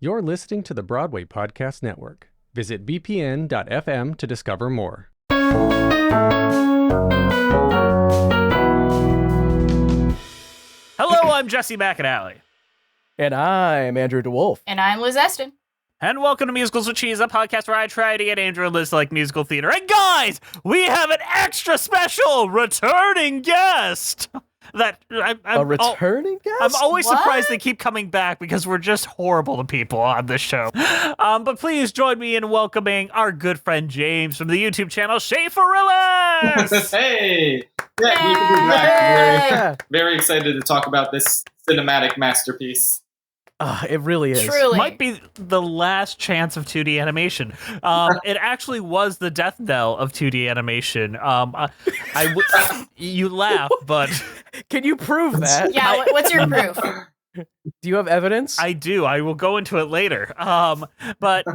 You're listening to the Broadway Podcast Network. Visit bpn.fm to discover more. Hello, I'm Jesse McAnally. And I'm Andrew DeWolf. And I'm Liz Eston. And welcome to Musicals with Cheese, a podcast where I try to get Andrew and Liz to like musical theater. And guys, we have an extra special returning guest. A returning guest? I'm always surprised they keep coming back because we're just horrible to people on this show. But please join me in welcoming our good friend James from the YouTube channel Schaffrillas. Hey! Yeah, we can be back. Very excited to talk about this cinematic masterpiece. It really is. Truly. Might be the last chance of 2D animation. It actually was the death knell of 2D animation. You laugh, but... Can you prove that? Yeah, what's your proof? Do you have evidence? I do. I will go into it later. But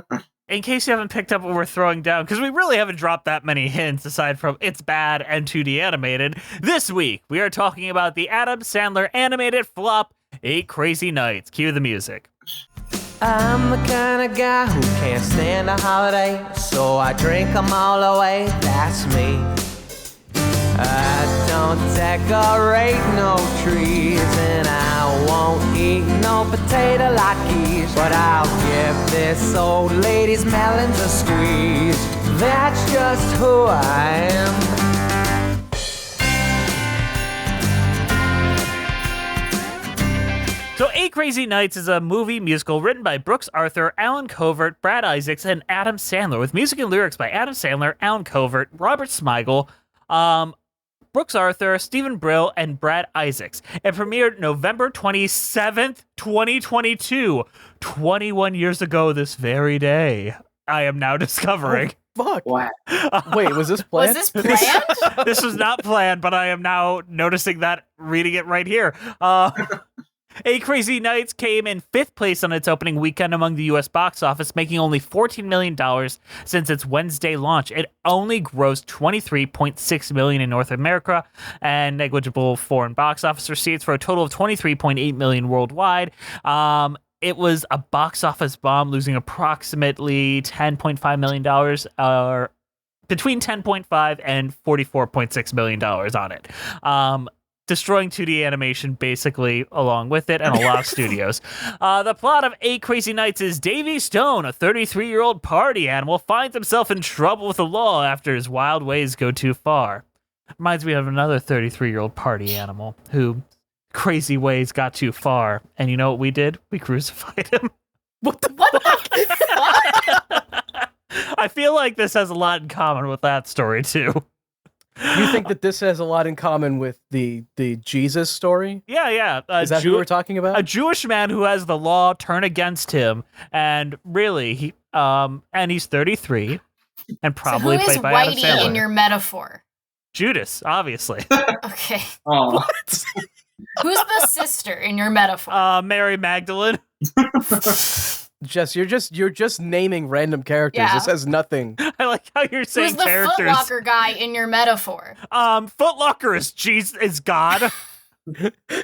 in case you haven't picked up what we're throwing down, because we really haven't dropped that many hints aside from it's bad and 2D animated, this week we are talking about the Adam Sandler animated flop, 8 Crazy Nights. Cue the music. I'm the kind of guy who can't stand a holiday, so I drink them all away, that's me. I don't decorate no trees, and I won't eat no potato latkes, but I'll give this old lady's melons a squeeze. That's just who I am. So 8 Crazy Nights is a movie musical written by Brooks Arthur, Alan Covert, Brad Isaacs, and Adam Sandler, with music and lyrics by Adam Sandler, Alan Covert, Robert Smigel, Brooks Arthur, Stephen Brill, and Brad Isaacs. It premiered November 27th, 2022, 21 years ago this very day. I am now discovering. Oh, fuck. Wow. Wait, was this planned? Was this planned? This was not planned, but I am now noticing that reading it right here. 8 Crazy Nights came in 5th place on its opening weekend among the U.S. box office, making only $14 million since its Wednesday launch. It only grossed $23.6 million in North America and negligible foreign box office receipts for a total of $23.8 million worldwide. It was a box office bomb, losing approximately $10.5 million, or between $10.5 and $44.6 million on it. Destroying 2D animation basically along with it, and a lot of studios. The plot of 8 Crazy Nights is Davy Stone, a 33-year-old party animal, finds himself in trouble with the law after his wild ways go too far. Reminds me of another 33-year-old party animal who crazy ways got too far. And you know what we did? We crucified him. What the fuck? I feel like this has a lot in common with that story, too. You think that this has a lot in common with the Jesus story? Yeah. Is that who we're talking about? A Jewish man who has the law turn against him, and really, and he's 33, and probably so played by Adam Whitey Sandler. in your metaphor? Judas, obviously. Okay. Oh. What? Who's the sister in your metaphor? Mary Magdalene. Jess, you're just naming random characters. Yeah. This has nothing. I like how you're saying Who's the characters. Foot Locker guy in your metaphor? Foot Locker is God.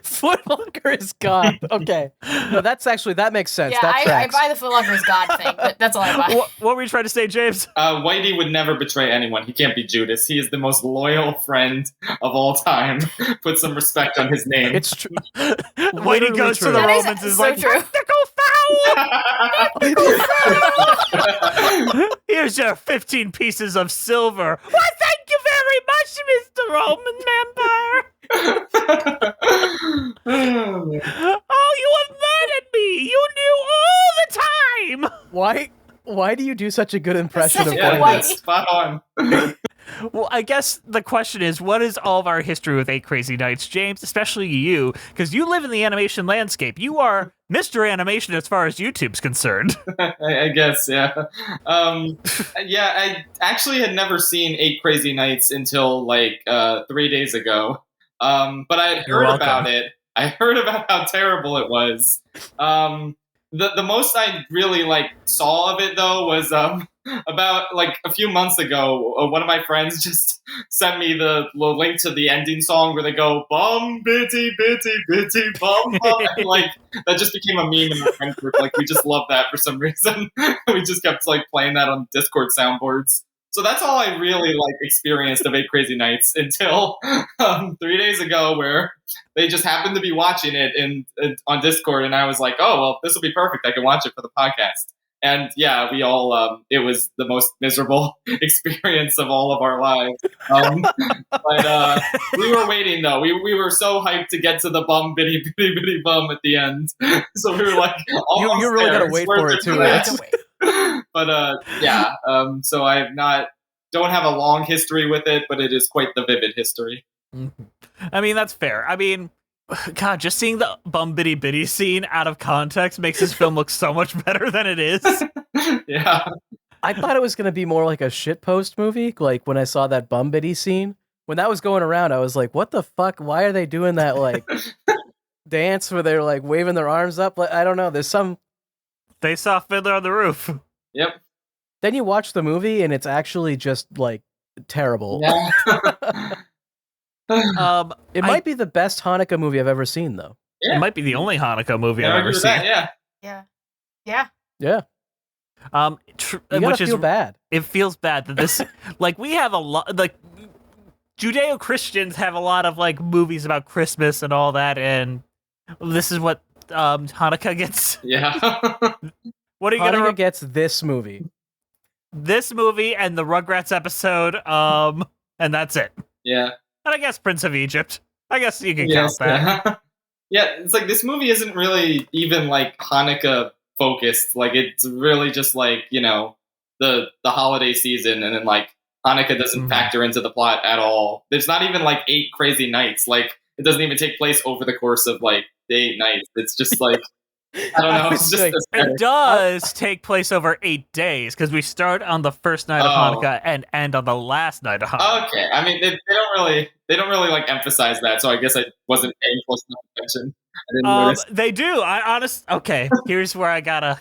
Foot Locker is God. Okay. No, that makes sense. Yeah, that I tracks. buy the Foot Locker is God thing, but that's all I buy. What were you trying to say, James? Whitey would never betray anyone. He can't be Judas. He is the most loyal friend of all time. Put some respect on his name. It's true. Whitey goes to the That is Romans and is so like, true. here's your 15 pieces of silver. Why, thank you very much, Mr. Roman Empire. Oh, you have murdered me. You knew all the time. Why do you do such a good impression of Such a Yeah, Whitey? that's spot on. Well, I guess the question is, what is all of our history with 8 Crazy Nights, James, especially you, because you live in the animation landscape. You are Mr. Animation as far as YouTube's concerned. I guess, yeah. I actually had never seen 8 Crazy Nights until 3 days ago. But I had heard about it. I heard about how terrible it was. The most I really like saw of it though was about like a few months ago. One of my friends just sent me the link to the ending song where they go bum bitty bitty bitty bum bum, and like that just became a meme in the friend group. Like we just love that for some reason. We just kept like playing that on Discord soundboards. So that's all I really like experienced of 8 Crazy Nights until 3 days ago, where they just happened to be watching it on Discord, and I was like, "Oh, well, this will be perfect. I can watch it for the podcast." And yeah, we all it was the most miserable experience of all of our lives. But we were waiting though. We were so hyped to get to the bum bitty bitty bitty bum at the end. So we were like, you really gotta wait for it too. But yeah, so I don't have a long history with it, but it is quite the vivid history. I mean, that's fair. I mean, God, just seeing the bum bitty bitty scene out of context makes this film look so much better than it is. Yeah. I thought it was going to be more like a shitpost movie. Like when I saw that bum bitty scene, when that was going around, I was like, what the fuck? Why are they doing that like dance where they're like waving their arms up? Like, I don't know. There's some... They saw Fiddler on the Roof. Yep. Then you watch the movie and it's actually just like terrible. Yeah. It might be the best Hanukkah movie I've ever seen, though. Yeah. It might be the only Hanukkah movie I've ever seen. That, Yeah. You gotta which feel bad. It feels bad that this, like, we have a lot, like, Judeo-Christians have a lot of like movies about Christmas and all that, and this is what Hanukkah gets. Yeah. What are you Hanukkah gonna gets this movie? This movie and the Rugrats episode, and that's it. Yeah. And I guess Prince of Egypt. I guess you can count that. Yeah. Yeah, it's like this movie isn't really even like Hanukkah focused. Like it's really just like, you know, the holiday season, and then like Hanukkah doesn't factor into the plot at all. There's not even like 8 crazy nights. Like it doesn't even take place over the course of like the 8 nights. It's just like I don't know. It's just it does take place over 8 days because we start on the first night of Hanukkah and end on the last night of Hanukkah. Okay, I mean they don't really like emphasize that, so I guess I wasn't paying close enough attention. I didn't notice. They do. Okay, here's where I gotta.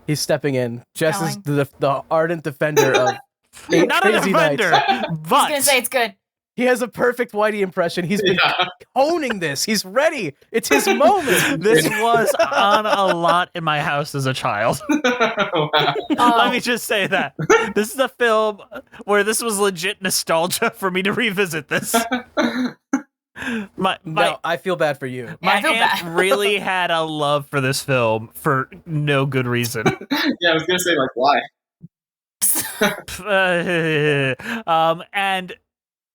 He's stepping in. Jess is the ardent defender of not a Crazy defender, Nights. but I was gonna say it's good. He has a perfect Whitey impression. He's been honing this. He's ready. It's his moment. This was on a lot in my house as a child. Let me just say that. This is a film where this was legit nostalgia for me to revisit this. No, I feel bad for you. My I feel aunt bad. really had a love for this film for no good reason. Yeah, I was gonna say like why. And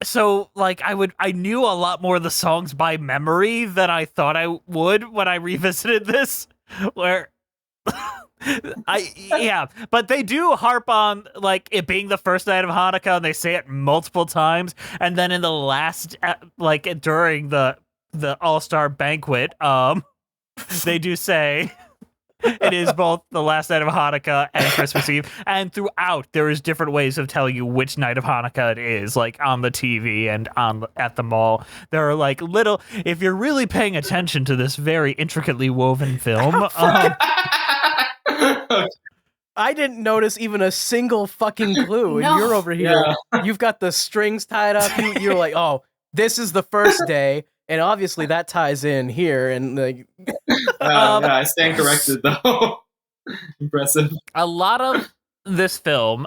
so like I knew a lot more of the songs by memory than I thought I would when I revisited this, where but they do harp on like it being the first night of Hanukkah, and they say it multiple times, and then in the last like during the All-Star banquet, they do say it is both the last night of Hanukkah and Christmas Eve, and throughout there is different ways of telling you which night of Hanukkah it is, like on the TV and at the mall. There are like little, if you're really paying attention to this very intricately woven film. I didn't notice even a single fucking clue, and No. you're over here. You've got the strings tied up. You're like, oh, this is the first day, and obviously that ties in here, and like, Yeah, I stand corrected though. Impressive. A lot of this film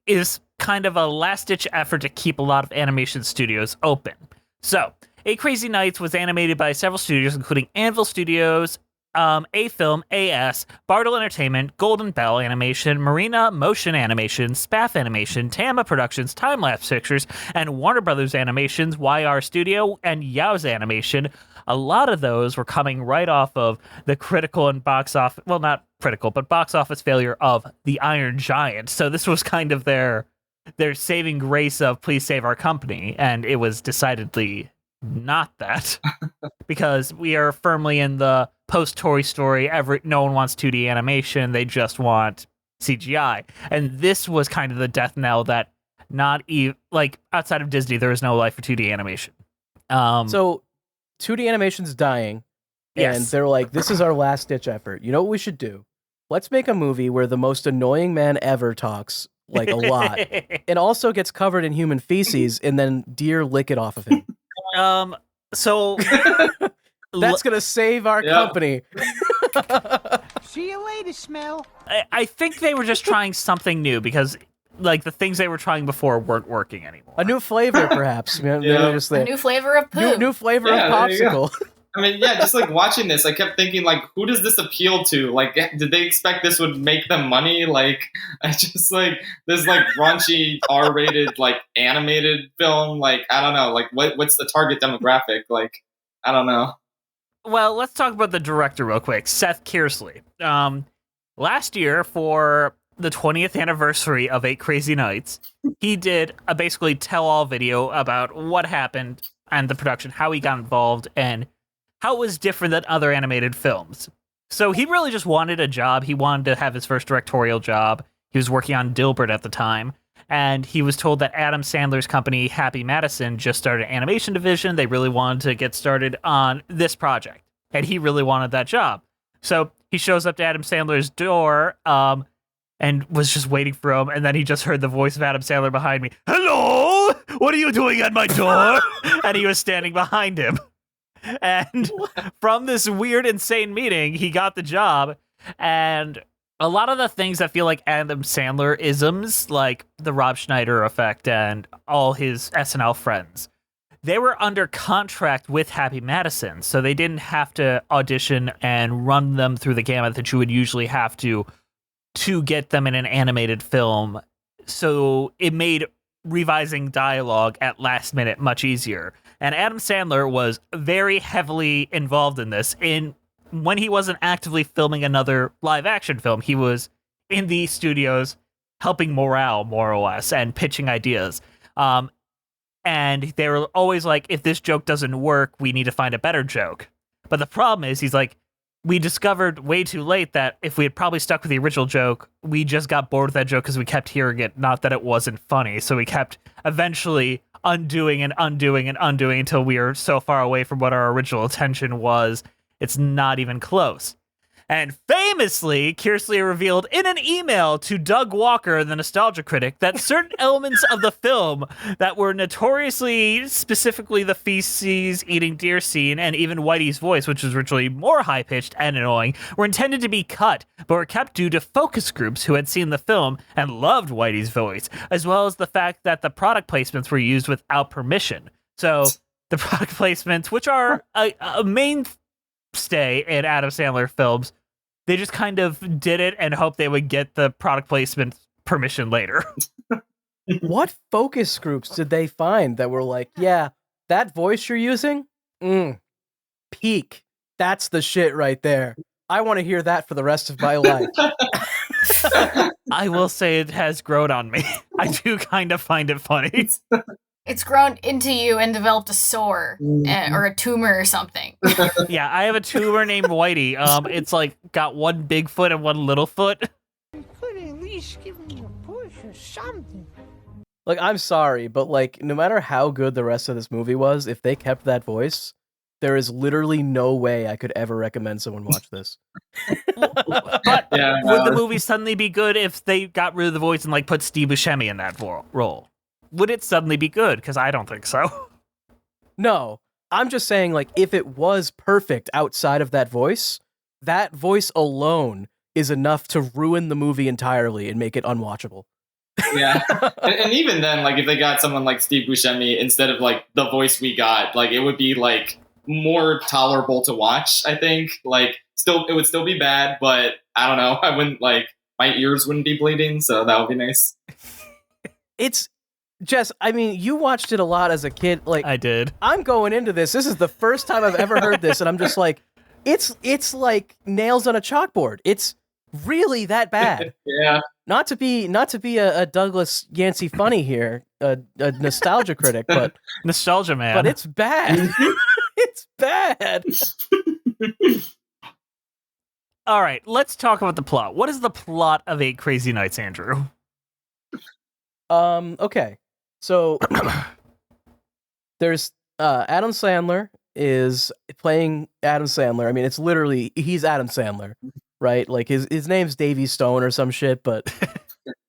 is kind of a last-ditch effort to keep a lot of animation studios open. So, 8 Crazy Nights was animated by several studios, including Anvil Studios, A-Film, AS, Bartle Entertainment, Golden Bell Animation, Marina Motion Animation, Spaff Animation, Tama Productions, Time Lapse Pictures, and Warner Brothers Animations, YR Studio, and Yao's Animation. A lot of those were coming right off of the critical and box office, well, not critical, but box office failure of The Iron Giant. So this was kind of their saving grace of Please Save Our Company, and it was decidedly not that, because we are firmly in the post-Toy Story, no one wants 2D animation, they just want CGI. And this was kind of the death knell that not even, like, outside of Disney, there is no life for 2D animation. so 2D animation's dying. And they're like, this is our last ditch effort. You know what we should do? Let's make a movie where the most annoying man ever talks like a lot and also gets covered in human feces and then deer lick it off of him. So that's going to save our company. See you later, Smell. I think they were just trying something new because like the things they were trying before weren't working anymore. A new flavor, perhaps. A new flavor of poo. New flavor of popsicle. I mean, yeah, just like watching this, I kept thinking, like, who does this appeal to? Like, did they expect this would make them money? Like, I just like this like raunchy R-rated like animated film. Like, I don't know. Like, what's the target demographic? Like, I don't know. Well, let's talk about the director real quick, Seth Kearsley. Last year for the 20th anniversary of 8 Crazy Nights, he did a basically tell-all video about what happened and the production, how he got involved, and how it was different than other animated films. So he really just wanted a job. He wanted to have his first directorial job. He was working on Dilbert at the time, and he was told that Adam Sandler's company, Happy Madison, just started an animation division. They really wanted to get started on this project, and he really wanted that job. So he shows up to Adam Sandler's door, and was just waiting for him, and then he just heard the voice of Adam Sandler behind me. Hello? What are you doing at my door? And he was standing behind him. And from this weird, insane meeting, he got the job, and a lot of the things that feel like Adam Sandler isms, like the Rob Schneider effect and all his SNL friends, they were under contract with Happy Madison, so they didn't have to audition and run them through the gamut that you would usually have to get them in an animated film. So it made revising dialogue at last minute much easier. And Adam Sandler was very heavily involved in this. When he wasn't actively filming another live action film, he was in the studios helping morale, more or less, and pitching ideas. And they were always like, if this joke doesn't work, we need to find a better joke. But the problem is, he's like, we discovered way too late that if we had probably stuck with the original joke, we just got bored with that joke because we kept hearing it, not that it wasn't funny. So we kept eventually undoing and undoing and undoing until we are so far away from what our original intention was. It's not even close. And famously, Kearsley revealed in an email to Doug Walker, the nostalgia critic, that certain elements of the film that were notoriously, specifically the feces-eating deer scene and even Whitey's voice, which was originally more high-pitched and annoying, were intended to be cut, but were kept due to focus groups who had seen the film and loved Whitey's voice, as well as the fact that the product placements were used without permission. So the product placements, which are a mainstay in Adam Sandler films, they just kind of did it and hoped they would get the product placement permission later. What focus groups did they find that were like, yeah, that voice you're using? Peak. That's the shit right there. I want to hear that for the rest of my life. I will say it has grown on me. I do kind of find it funny. It's grown into you and developed a sore or a tumor or something. Yeah, I have a tumor named Whitey. It's like got one big foot and one little foot. You could at least give me a push or something. Like, I'm sorry, but like, no matter how good the rest of this movie was, if they kept that voice, there is literally no way I could ever recommend someone watch this. But would the movie suddenly be good if they got rid of the voice and like put Steve Buscemi in that role? Would it suddenly be good? Because I don't think so. No, I'm just saying, like, if it was perfect outside of that voice alone is enough to ruin the movie entirely and make it unwatchable. Yeah. And even then, like, if they got someone like Steve Buscemi instead of, like, the voice we got, like, it would be, like, more tolerable to watch, I think. Like, it would still be bad, but I don't know. I wouldn't, like, my ears wouldn't be bleeding, so that would be nice. Jess, I mean, you watched it a lot as a kid. Like, I did. I'm going into this. This is the first time I've ever heard this, and I'm just like, it's like nails on a chalkboard. It's really that bad. Yeah. Not to be a Douglas Yancey funny here, a nostalgia critic, but nostalgia man. But it's bad. It's bad. All right, let's talk about the plot. What is the plot of 8 Crazy Nights, Andrew? Okay. So there's Adam Sandler is playing Adam Sandler. I mean, it's literally he's Adam Sandler, right? Like his name's Davy Stone or some shit, but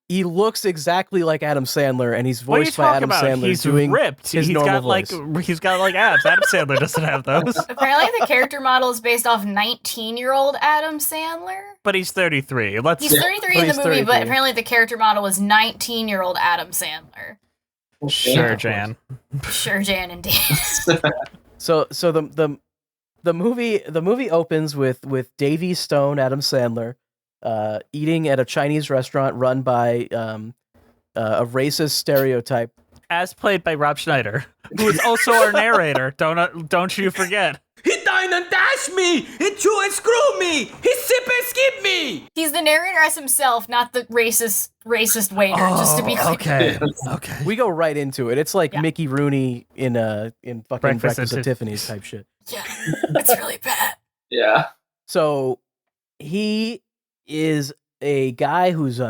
he looks exactly like Adam Sandler, and he's What are you voiced by talking Adam about? Sandler He's doing ripped. his normal voice. He's got like abs. Adam Sandler doesn't have those. Apparently, the character model is based off 19-year-old Adam Sandler. But he's 33. He's 33 in the he's movie, 33. but apparently the character model was 19-year-old Adam Sandler. Sure, Jan. Sure, Jan, indeed. So the movie opens with Davy Stone, Adam Sandler, eating at a Chinese restaurant run by a racist stereotype. As played by Rob Schneider, who is also our narrator. Don't you forget. He dined and dashed me! He chew and screw me! He sip and skip me! He's the narrator as himself, not the racist waiter. Just to be clear. Okay. We go right into it. It's like Yeah. Mickey Rooney in fucking Breakfast at Tiffany's type shit. Yeah, it's really bad. Yeah. So he is a guy who's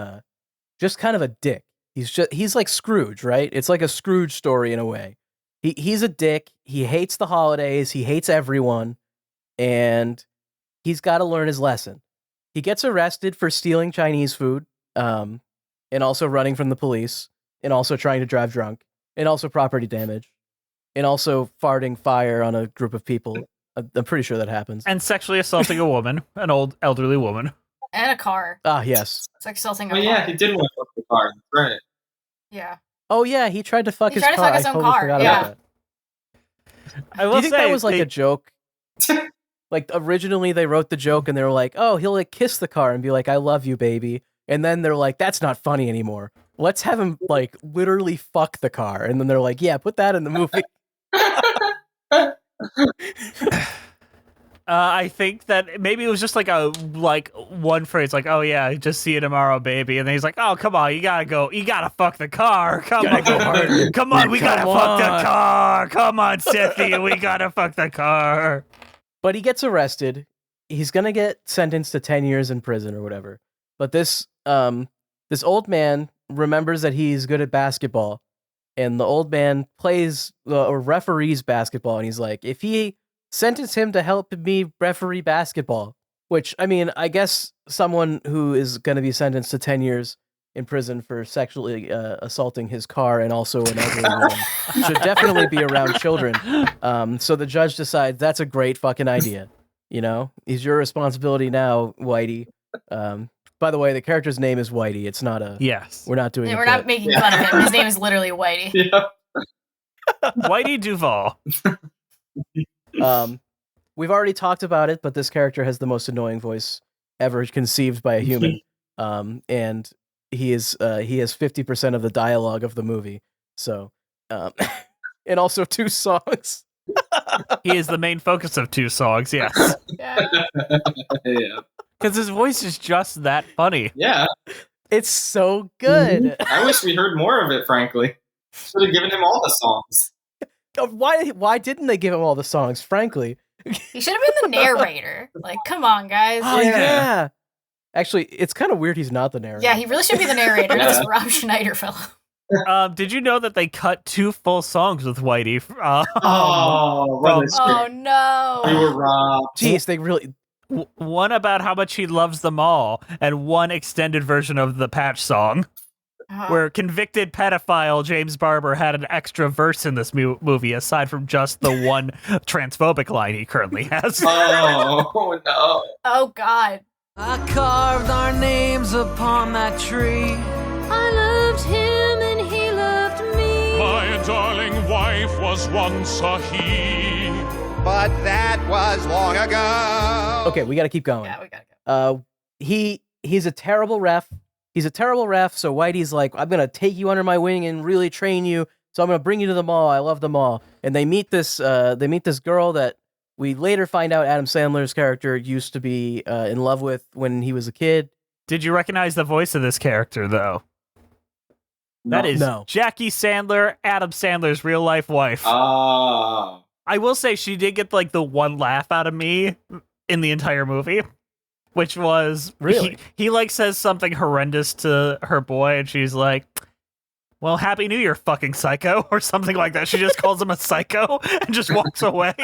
just kind of a dick. He's like Scrooge, right? It's like a Scrooge story in a way. He's a dick. He hates the holidays. He hates everyone, and he's got to learn his lesson. He gets arrested for stealing Chinese food, and also running from the police, and also trying to drive drunk, and also property damage, and also farting fire on a group of people. I'm pretty sure that happens. And sexually assaulting a woman, an old elderly woman. And a car. Ah, yes. It's like assaulting a Oh car. yeah, he did want to fuck the car. Right. Yeah. Oh yeah, he tried to fuck He his tried to car. fuck his I own totally car, forgot yeah. about that. I Do will you think say that was like a joke? Like originally they wrote the joke and they were like, "Oh, he'll like kiss the car and be like, 'I love you, baby.'" And then they're like, "That's not funny anymore. Let's have him like literally fuck the car." And then they're like, "Yeah, put that in the movie." I think that maybe it was just like one phrase, like, "Oh yeah, just see you tomorrow, baby," and then he's like, "Oh come on, you gotta fuck the car, come on, Gotta go harder. come on, we gotta Come fuck the on." car, come on, Cynthia, we gotta fuck the car." But he gets arrested. He's gonna get sentenced to 10 years in prison or whatever. But this old man remembers that he's good at basketball, and the old man plays or referees basketball, and he's like, if he sentence him to help me referee basketball, which I mean, I guess someone who is going to be sentenced to 10 years in prison for sexually assaulting his car and also an elderly woman should definitely be around children. So the judge decides that's a great fucking idea. You know, it's your responsibility now, Whitey. By the way, the character's name is Whitey. It's not a. Yes, We're not doing. Yeah, a we're bit. not making fun of him. His name is literally Whitey. Yeah. Whitey Duvall. We've already talked about it, but this character has the most annoying voice ever conceived by a human. And he has 50% of the dialogue of the movie. So, and also 2 songs. He is the main focus of 2 songs. Yes, Yeah. Yeah. because his voice is just that funny. Yeah. It's so good. I wish we heard more of it, frankly. Should have given him all the songs. Why didn't they give him all the songs? Frankly, He should have been the narrator. Like, come on, guys. oh Yeah. yeah. Actually, it's kind of weird he's not the narrator. Yeah, he really should be the narrator. Yeah. This Rob Schneider fellow. Did you know that they cut 2 full songs with Whitey? Oh, what a Oh shit. no. We were robbed. Jeez, they really. One about how much he loves them all, and one extended version of the Patch song, Oh. where convicted pedophile James Barber had an extra verse in this movie, aside from just the one transphobic line he currently has. Oh, no. Oh God. I carved our names upon that tree. I loved him and he loved me. My darling wife was once a he. But that was long ago. Okay, we got to keep going. Yeah, we gotta go. He's a terrible ref. He's a terrible ref. So Whitey's like, I'm gonna take you under my wing and really train you. So I'm gonna bring you to the mall. I love the mall. And they meet this girl that we later find out Adam Sandler's character used to be in love with when he was a kid. Did you recognize the voice of this character, though? That is No. Jackie Sandler, Adam Sandler's real life wife. Oh. I will say she did get like the one laugh out of me in the entire movie, which was Really? he like says something horrendous to her boy, and she's like, well, Happy New Year, fucking psycho, or something like that. She just calls him a psycho and just walks away.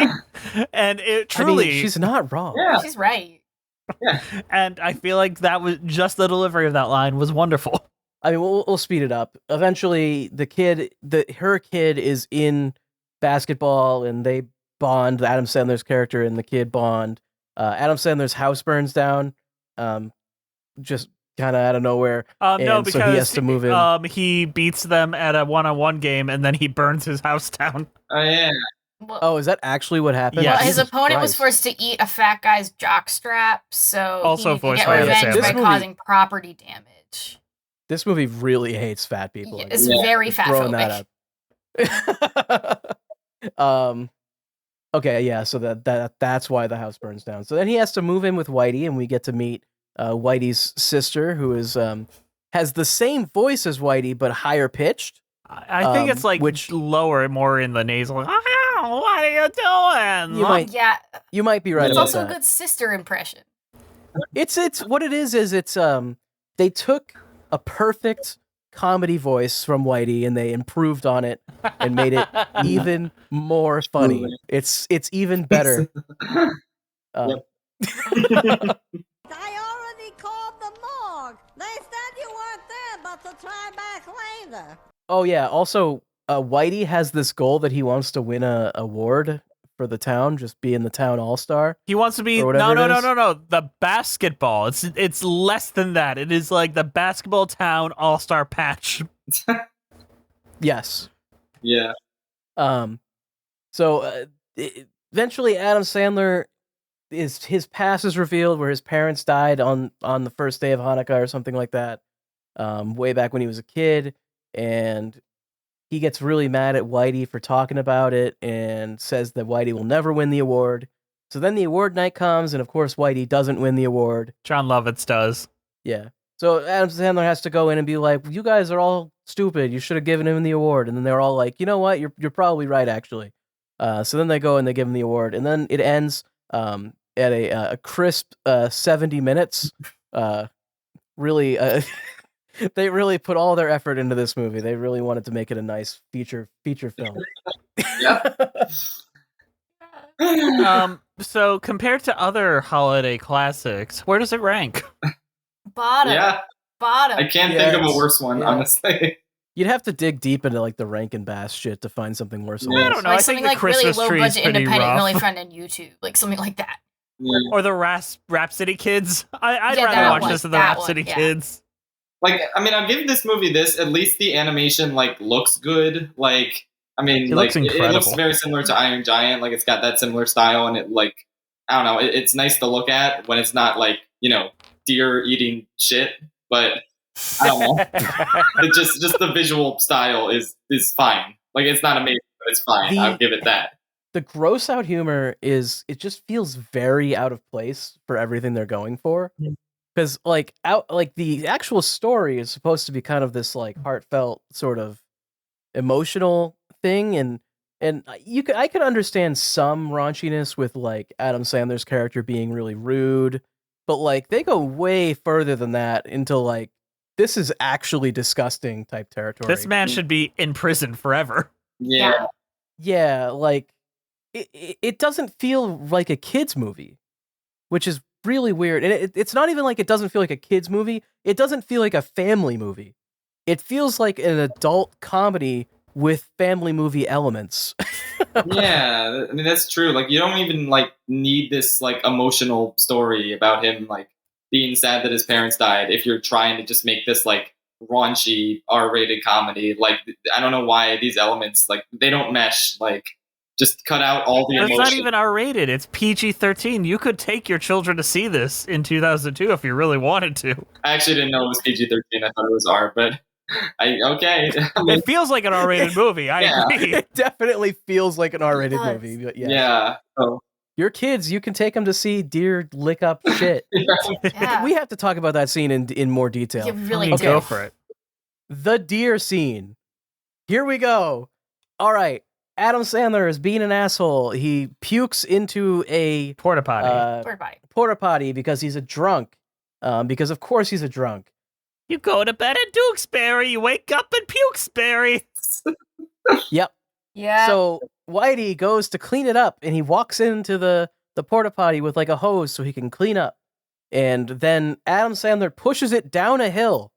And it truly... I mean, she's not wrong. Yeah. She's right. And I feel like that was just the delivery of that line was wonderful. I mean, we'll speed it up. Eventually, her kid is in basketball, and they bond. Adam Sandler's character and the kid bond. Adam Sandler's house burns down, just kind of out of nowhere. No, and because so he has to move in. He beats them at a one-on-one game, and then he burns his house down. Oh, yeah. Well, Oh, is that actually what happened? Yeah. well, his Jesus opponent was Christ. forced to eat a fat guy's jockstrap, so Also he could voiced get by Adam revenge Sandler. by This movie- causing property damage. This movie really hates fat people. Yeah, I it's guess. very Just throwing fat that up. Okay, yeah, so that's why the house burns down. So then he has to move in with Whitey, and we get to meet Whitey's sister, who is has the same voice as Whitey but higher pitched. I think it's like lower, more in the nasal. Oh, what are you doing? You might be right It's about also that. a good sister impression. It's what it is it's they took a perfect comedy voice from Whitey and they improved on it and made it even more funny. It's even better. I already called the morgue. They said you weren't there, but to try back later. Oh yeah, also Whitey has this goal that he wants to win a award for the town, just being the town all-star. He wants to be Or no, whatever it is. the basketball. It's less than that. It is like the basketball town all-star patch. Yes. Yeah. So eventually Adam Sandler his past is revealed where his parents died on the first day of Hanukkah or something like that. Way back when he was a kid, and he gets really mad at Whitey for talking about it and says that Whitey will never win the award. So then the award night comes, and of course Whitey doesn't win the award. John Lovitz does. Yeah. So Adam Sandler has to go in and be like, "You guys are all stupid. You should have given him the award." And then they're all like, "You know what? You're probably right, actually." So then they go and they give him the award, and then it ends at a crisp 70 minutes. Really, they really put all their effort into this movie. They really wanted to make it a nice feature film. So compared to other holiday classics, where does it rank? Bottom. Yeah. Bottom. I can't think of a worse one, honestly. You'd have to dig deep into like the Rankin Bass shit to find something worse. I don't know. Like I something think the like really Christmas low tree is budget pretty independent rough. really friend on YouTube, like something like that. Or the Rhapsody Kids. I'd Yeah, rather that watch one, this than the that Rhapsody one, yeah. Kids. Like, I mean, I'm giving this movie this. At least the animation, like, looks good. Like, I mean, It like, looks it incredible. looks very similar to Iron Giant. Like, it's got that similar style, and it, like, I don't know. It's nice to look at when it's not, like, you know, deer eating shit. But I don't know. It just the visual style is fine. Like, it's not amazing, but it's fine. I'll give it that. The gross out humor it just feels very out of place for everything they're going for. Because the actual story is supposed to be kind of this like heartfelt sort of emotional thing, and I could understand some raunchiness with like Adam Sandler's character being really rude, but like they go way further than that into like this is actually disgusting type territory. This man should be in prison forever. Yeah. Yeah, like it doesn't feel like a kids movie, which is really weird. And it's not even like it doesn't feel like a kids movie. It doesn't feel like a family movie. It feels like an adult comedy with family movie elements. Yeah, I mean that's true. Like you don't even like need this like emotional story about him like being sad that his parents died if you're trying to just make this like raunchy R-rated comedy. Like I don't know why these elements like they don't mesh. Like just cut out all the It's emotion. not even R-rated. It's PG-13. You could take your children to see this in 2002 if you really wanted to. I actually didn't know it was PG-13. I thought it was R, but okay. I mean, It feels like an R-rated movie. I Yeah. agree. It definitely feels like an R-rated It does. movie. But yes. yeah. So, Your kids, you can take them to see deer lick up shit. Yeah. We have to talk about that scene in more detail. You really Okay. do. Go for it. The deer scene. Here we go. All right. Adam Sandler is being an asshole. He pukes into a Porta potty. Poor body. porta potty because he's a drunk. Because of course he's a drunk. You go to bed at Dukesbury, you wake up in Pukesbury. Yep. Yeah. So Whitey goes to clean it up, and he walks into the porta potty with like a hose so he can clean up. And then Adam Sandler pushes it down a hill.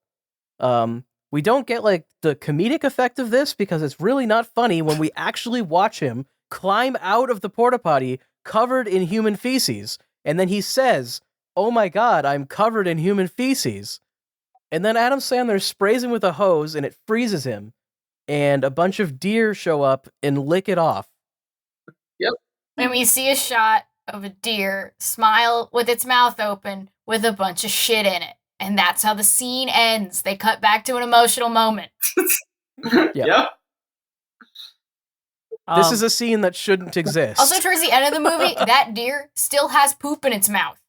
We don't get like the comedic effect of this because it's really not funny when we actually watch him climb out of the porta potty covered in human feces. And then he says, "Oh my God, I'm covered in human feces." And then Adam Sandler sprays him with a hose and it freezes him. And a bunch of deer show up and lick it off. Yep. And we see a shot of a deer smile with its mouth open with a bunch of shit in it. And that's how the scene ends. They cut back to an emotional moment. Yep. This is a scene that shouldn't exist. Also, towards the end of the movie, that deer still has poop in its mouth.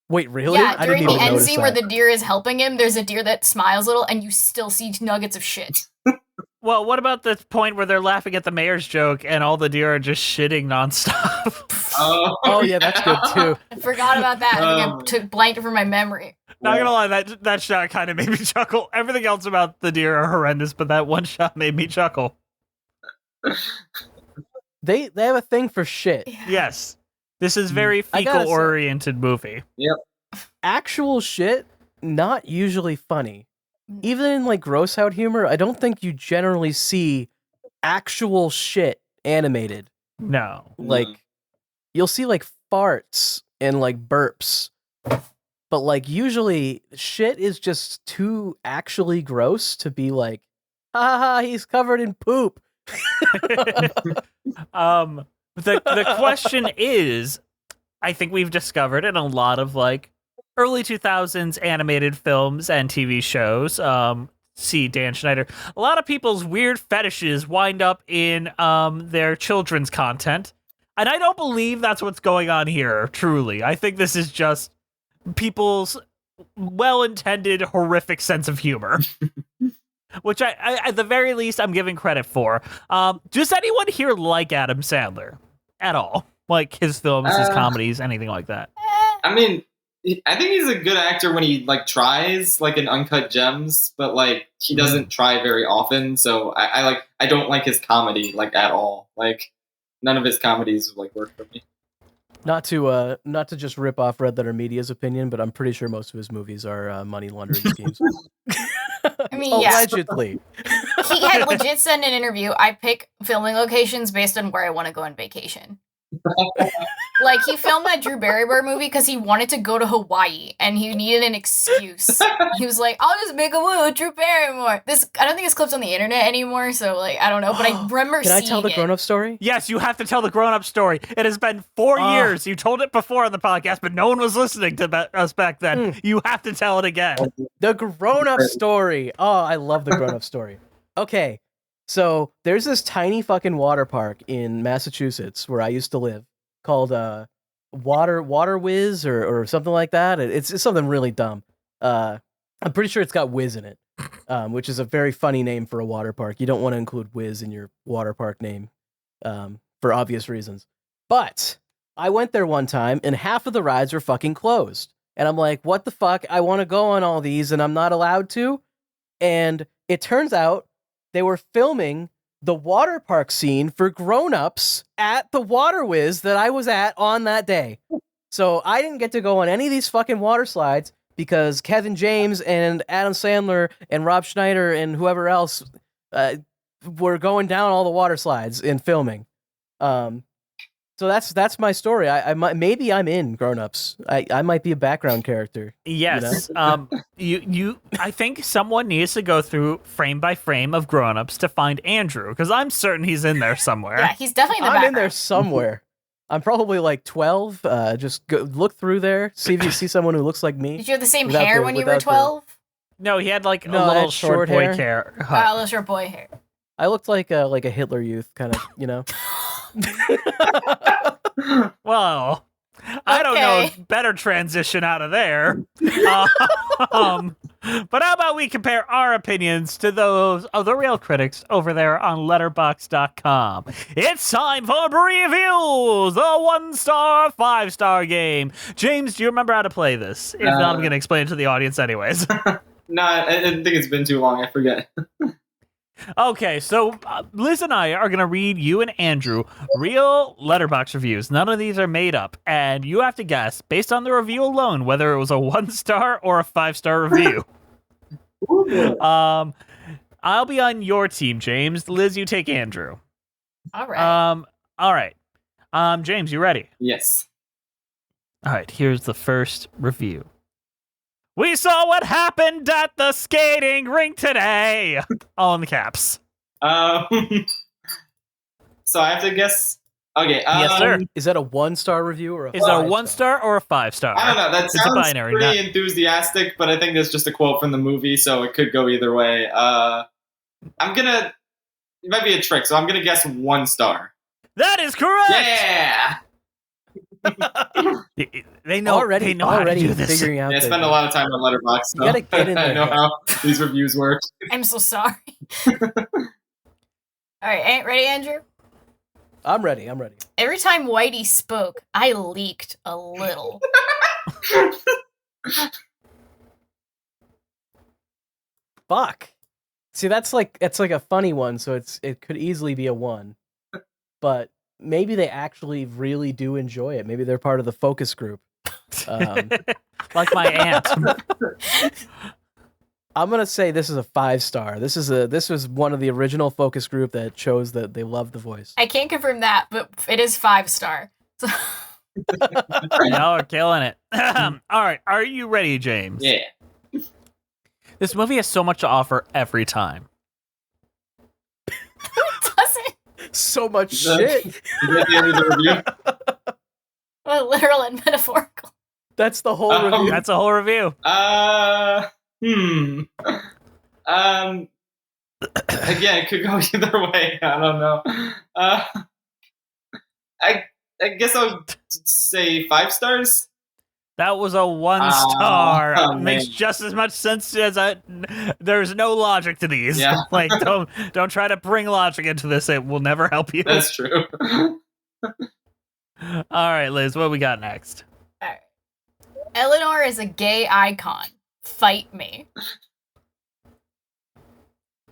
Wait, really? Yeah, I during didn't the even end notice scene that. where the deer is helping him, there's a deer that smiles a little, and you still see nuggets of shit. Well, what about the point where they're laughing at the mayor's joke and all the deer are just shitting nonstop? Oh yeah, that's good too. I forgot about that. I think I took blanked from my memory. Not gonna lie, that shot kind of made me chuckle. Everything else about the deer are horrendous, but that one shot made me chuckle. They have a thing for shit. Yes. This is very I gotta say- fecal-oriented movie. Yep. Actual shit, not usually funny. Even in like gross out humor, I don't think you generally see actual shit animated. No. Like you'll see like farts and like burps. But like usually shit is just too actually gross to be like, ha, he's covered in poop. The question is, I think we've discovered in a lot of like early 2000s animated films and TV shows, see Dan Schneider, a lot of people's weird fetishes wind up in their children's content. And I don't believe that's what's going on here, truly. I think this is just people's well-intended horrific sense of humor. Which I at the very least I'm giving credit for. Does anyone here like Adam Sandler at all? Like his films, his comedies, anything like that? I mean, I think he's a good actor when he like tries, like in Uncut Gems, but like he doesn't try very often. So I don't like his comedy like at all. Like none of his comedies like work for me. Not to just rip off Red Letter Media's opinion, but I'm pretty sure most of his movies are money laundering schemes. I mean, yeah. Allegedly. He had legit said in an interview, I pick filming locations based on where I want to go on vacation. Like, he filmed that Drew Barrymore movie because he wanted to go to Hawaii and he needed an excuse. He was like, I'll just make a movie with Drew Barrymore. I don't think this clip's on the internet anymore, so, like, I don't know, but I remember Can seeing I tell the it. grown-up story? Yes, you have to tell the grown-up story. It has been 4 years. You told it before on the podcast, but no one was listening to us back then. You have to tell it again. The grown-up story. Oh, I love the grown-up story. Okay, so there's this tiny fucking water park in Massachusetts where I used to live called Water Whiz or something like that. It's something really dumb. I'm pretty sure it's got Whiz in it, which is a very funny name for a water park. You don't want to include Whiz in your water park name for obvious reasons. But I went there one time and half of the rides were fucking closed. And I'm like, what the fuck? I want to go on all these and I'm not allowed to. And it turns out they were filming the water park scene for grown-ups at the Water Whiz that I was at on that day. So I didn't get to go on any of these fucking water slides because Kevin James and Adam Sandler and Rob Schneider and whoever else were going down all the water slides in filming. So that's my story. Maybe I'm in Grown Ups. I might be a background character. Yes. You know? I think someone needs to go through frame by frame of Grown Ups to find Andrew, because I'm certain he's in there somewhere. Yeah, he's definitely in the I'm background. in there somewhere. I'm probably like 12. Just go, look through there. See if you see someone who looks like me. Did you have the same Without hair the- when you were without the- 12? No, he had like No, a I little had short short boy hair. hair. A little short boy hair. I looked like a Hitler Youth kind of, you know. Well, I don't know. Okay. Better transition out of there. But how about we compare our opinions to those of the real critics over there on Letterboxd.com? It's time for Reviews, the 1-star, 5-star game. James, do you remember how to play this? If not, I'm going to explain it to the audience anyways. No, I think it's been too long. I forget. Okay, so Liz and I are going to read you and Andrew real Letterboxd reviews. None of these are made up, and you have to guess, based on the review alone, whether it was a 1-star or a 5-star review. I'll be on your team, James. Liz, you take Andrew. All right. All right. James, you ready? Yes. All right, here's the first review. We saw what happened at the skating rink today. All in the caps. So I have to guess. Okay. Yes, sir. Is that a 1-star review or a Is it a 1-star or a 5-star? I don't know. That sounds binary, pretty enthusiastic, but I think that's just a quote from the movie, so it could go either way. It might be a trick, so I'm gonna guess 1 star. That is correct. Yeah. They know already how to do this. figuring out. Yeah, I spend a lot of time on Letterboxd. So You gotta get in I there. know how these reviews work. I'm so sorry. All right, ready, Andrew? I'm ready. Every time Whitey spoke, I leaked a little. Fuck. See, it's like a funny one, so it could easily be a 1. But maybe they actually really do enjoy it. Maybe they're part of the focus group. Like my aunt. I'm gonna say this is a 5-star. This was one of the original focus group that shows that they love the voice. I can't confirm that, but it is 5-star. So Y'all are killing it. All right, are you ready, James? Yeah. This movie has so much to offer every time. doesn't. So much Is shit. that the end of the review? Well, literal and metaphorical. That's the whole review. That's a whole review. Again, it could go either way. I don't know. I guess I'll say 5 stars. That was a 1-star. Oh, Makes man. just as much sense as there's no logic to these. Yeah. Like don't try to bring logic into this. It will never help you. That's true. All right, Liz, what we got next? All right. Eleanor is a gay icon. Fight me.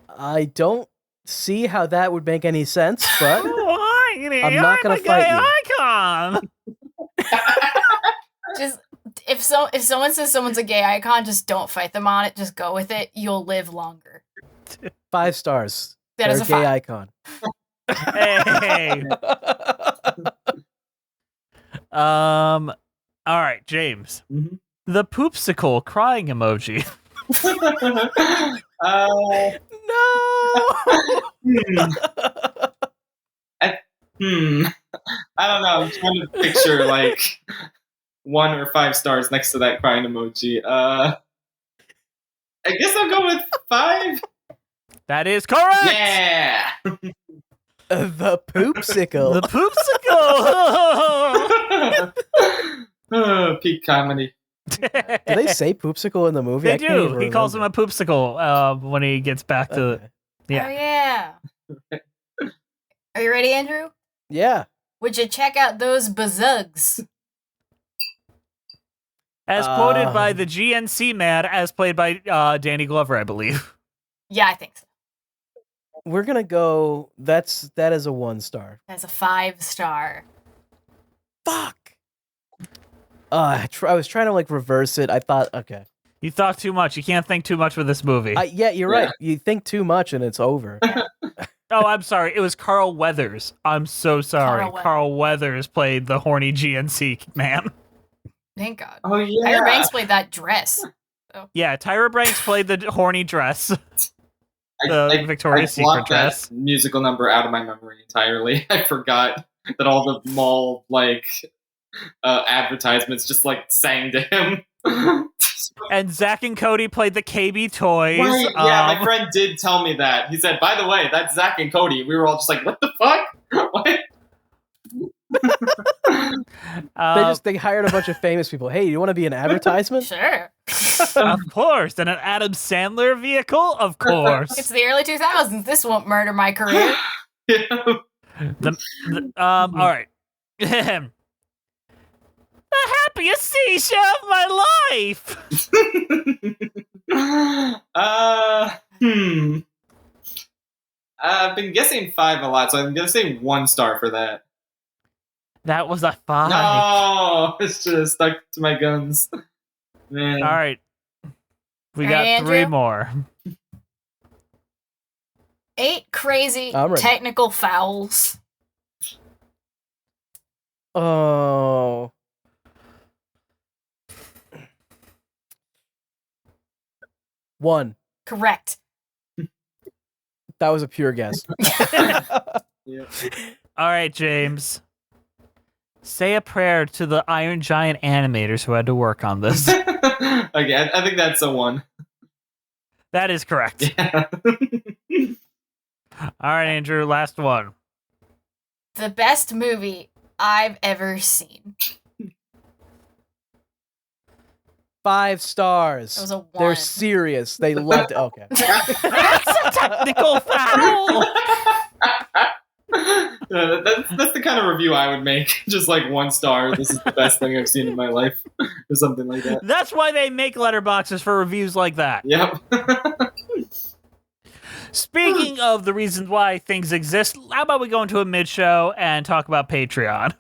I don't see how that would make any sense, but I'm not gonna fight you. Icon. Just if someone says someone's a gay icon, just don't fight them on it. Just go with it. You'll live longer. 5 stars. That is They're a a gay 5. icon. Hey. All right, James. Mm-hmm. The poopsicle crying emoji. I don't know. I'm trying to picture like 1 or 5 stars next to that crying emoji. I guess I'll go with 5. That is correct. Yeah. The poopsicle. The poopsicle. Peak comedy. Do they say poopsicle in the movie? They I can't do. even He calls him remember. a poopsicle when he gets back to. Okay. Yeah. Oh yeah. Are you ready, Andrew? Yeah. Would you check out those bazugs? As quoted by the GNC man, as played by Danny Glover, I believe. Yeah, I think so. We're gonna go. That is a 1 star. That's a 5-star. Fuck. I was trying to like reverse it. I thought, okay. You thought too much. You can't think too much with this movie. Yeah, you're right. You think too much and it's over. Oh, I'm sorry. It was Carl Weathers. I'm so sorry. Carl Weathers played the horny GNC man. Thank God. Oh yeah. Tyra Banks played that dress. Yeah, Tyra Banks played the horny dress. The Victoria's Secret blocked dress. that musical number out of my memory entirely. I forgot that all the mall advertisements just like sang to him. And Zach and Cody played the KB toys. Right, yeah, my friend did tell me that. He said, "By the way, that's Zach and Cody." We were all just like, "What the fuck?" What? They hired a bunch of famous people. Hey, you want to be an advertisement? Sure. Of course. And an Adam Sandler vehicle? Of course. It's the early 2000s. This won't murder my career. All right. The happiest seashell of my life. I've been guessing 5 a lot, so I'm gonna say 1 star for that. That was a 5. No, it's just stuck to my guns. Man. All right. We All got right, 3 Andrew? more. 8 crazy I'm ready. technical fouls. Oh. One. Correct. That was a pure guess. Yeah. All right, James. Say a prayer to the Iron Giant animators who had to work on this. Okay, I think that's a 1. That is correct. Yeah. All right, Andrew, last one. The best movie I've ever seen. 5 stars. It was a 1. They're serious. They loved it. Okay. That's a technical foul. That's the kind of review I would make. Just like 1 star. This is the best thing I've seen in my life, or something like that. That's why they make letterboxes for reviews like that. Yep. Speaking of the reasons why things exist, how about we go into a mid-show and talk about Patreon?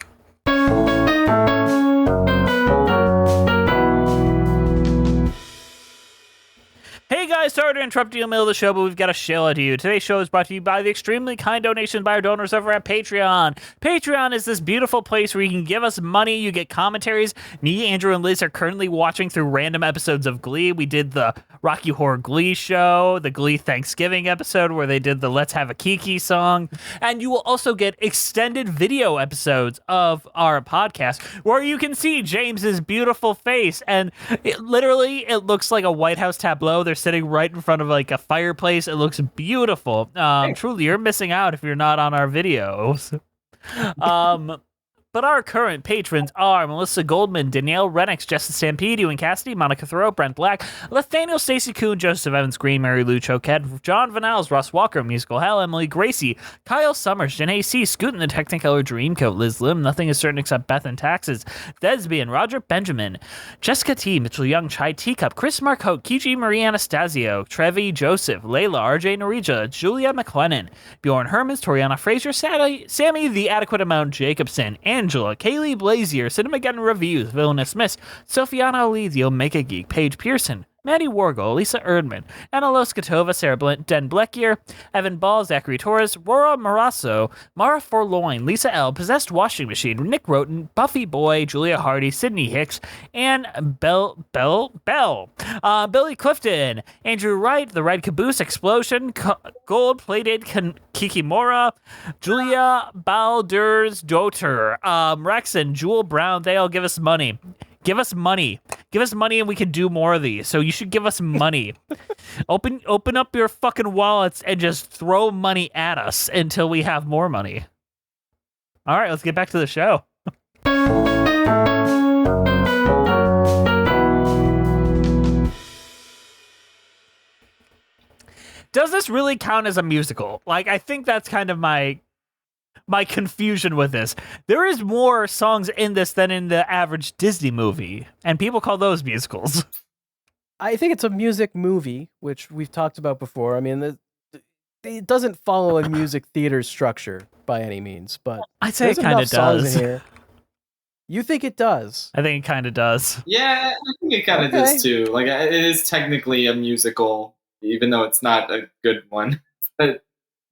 Hey guys, sorry to interrupt you in the middle of the show, but we've got a show to you. Today's show is brought to you by the extremely kind donations by our donors over at Patreon. Patreon is this beautiful place where you can give us money, you get commentaries. Me, Andrew, and Liz are currently watching through random episodes of Glee. We did the Rocky Horror Glee show, the Glee Thanksgiving episode where they did the Let's Have a Kiki song, and you will also get extended video episodes of our podcast where you can see James's beautiful face, and it looks like a White House tableau. They're sitting right in front of like a fireplace. It looks beautiful. Truly, you're missing out if you're not on our videos. But our current patrons are Melissa Goldman, Danielle Renix, Jess Stampede, Ewan Cassidy, Monica Thoreau, Brent Black, Nathaniel Stacey Kuhn, Joseph Evans Green, Mary Lou Choquette, John Vanals, Ross Walker, Musical Hell, Emily Gracie, Kyle Summers, Janae C, Scootin' the Technicolor Dreamcoat, Liz Lim, Nothing is Certain Except Beth and Taxes, Desbian, Roger Benjamin, Jessica T, Mitchell Young, Chai Teacup, Chris Marcotte, Kiji Marie Anastasio, Trevi Joseph, Layla, RJ Norija, Julia McLennan, Bjorn Hermans, Toriana Fraser, Sammy The Adequate Amount Jacobson, Angela, Kaylee Blazier, Cinemageddon Reviews, Villainous Miss, Sophiana Ali, The Omega Geek, Paige Pearson, Maddie Wargol, Lisa Erdman, Anna Loskatova, Sarah Den Blekier, Evan Ball, Zachary Torres, Rora Marasso, Mara Forloin, Lisa L, Possessed Washing Machine, Nick Roten, Buffy Boy, Julia Hardy, Sydney Hicks, and Billy Clifton, Andrew Wright, The Red Caboose Explosion, Gold-Plated Kikimora, Julia Baldur's Daughter, Rex and Jewel Brown. They all give us money. Give us money. Give us money and we can do more of these. So you should give us money. Open up your fucking wallets and just throw money at us until we have more money. All right, let's get back to the show. Does this really count as a musical? Like, I think that's kind of my confusion with this. There is more songs in this than in the average Disney movie, and people call those musicals. I think it's a music movie, which we've talked about before. I mean, it doesn't follow a music theater structure by any means, but I'd say it there's kind of enough songs does. in here. You think it does? I think it kind of does. Yeah, I think it kind of does too. Like, it is technically a musical, even though it's not a good one.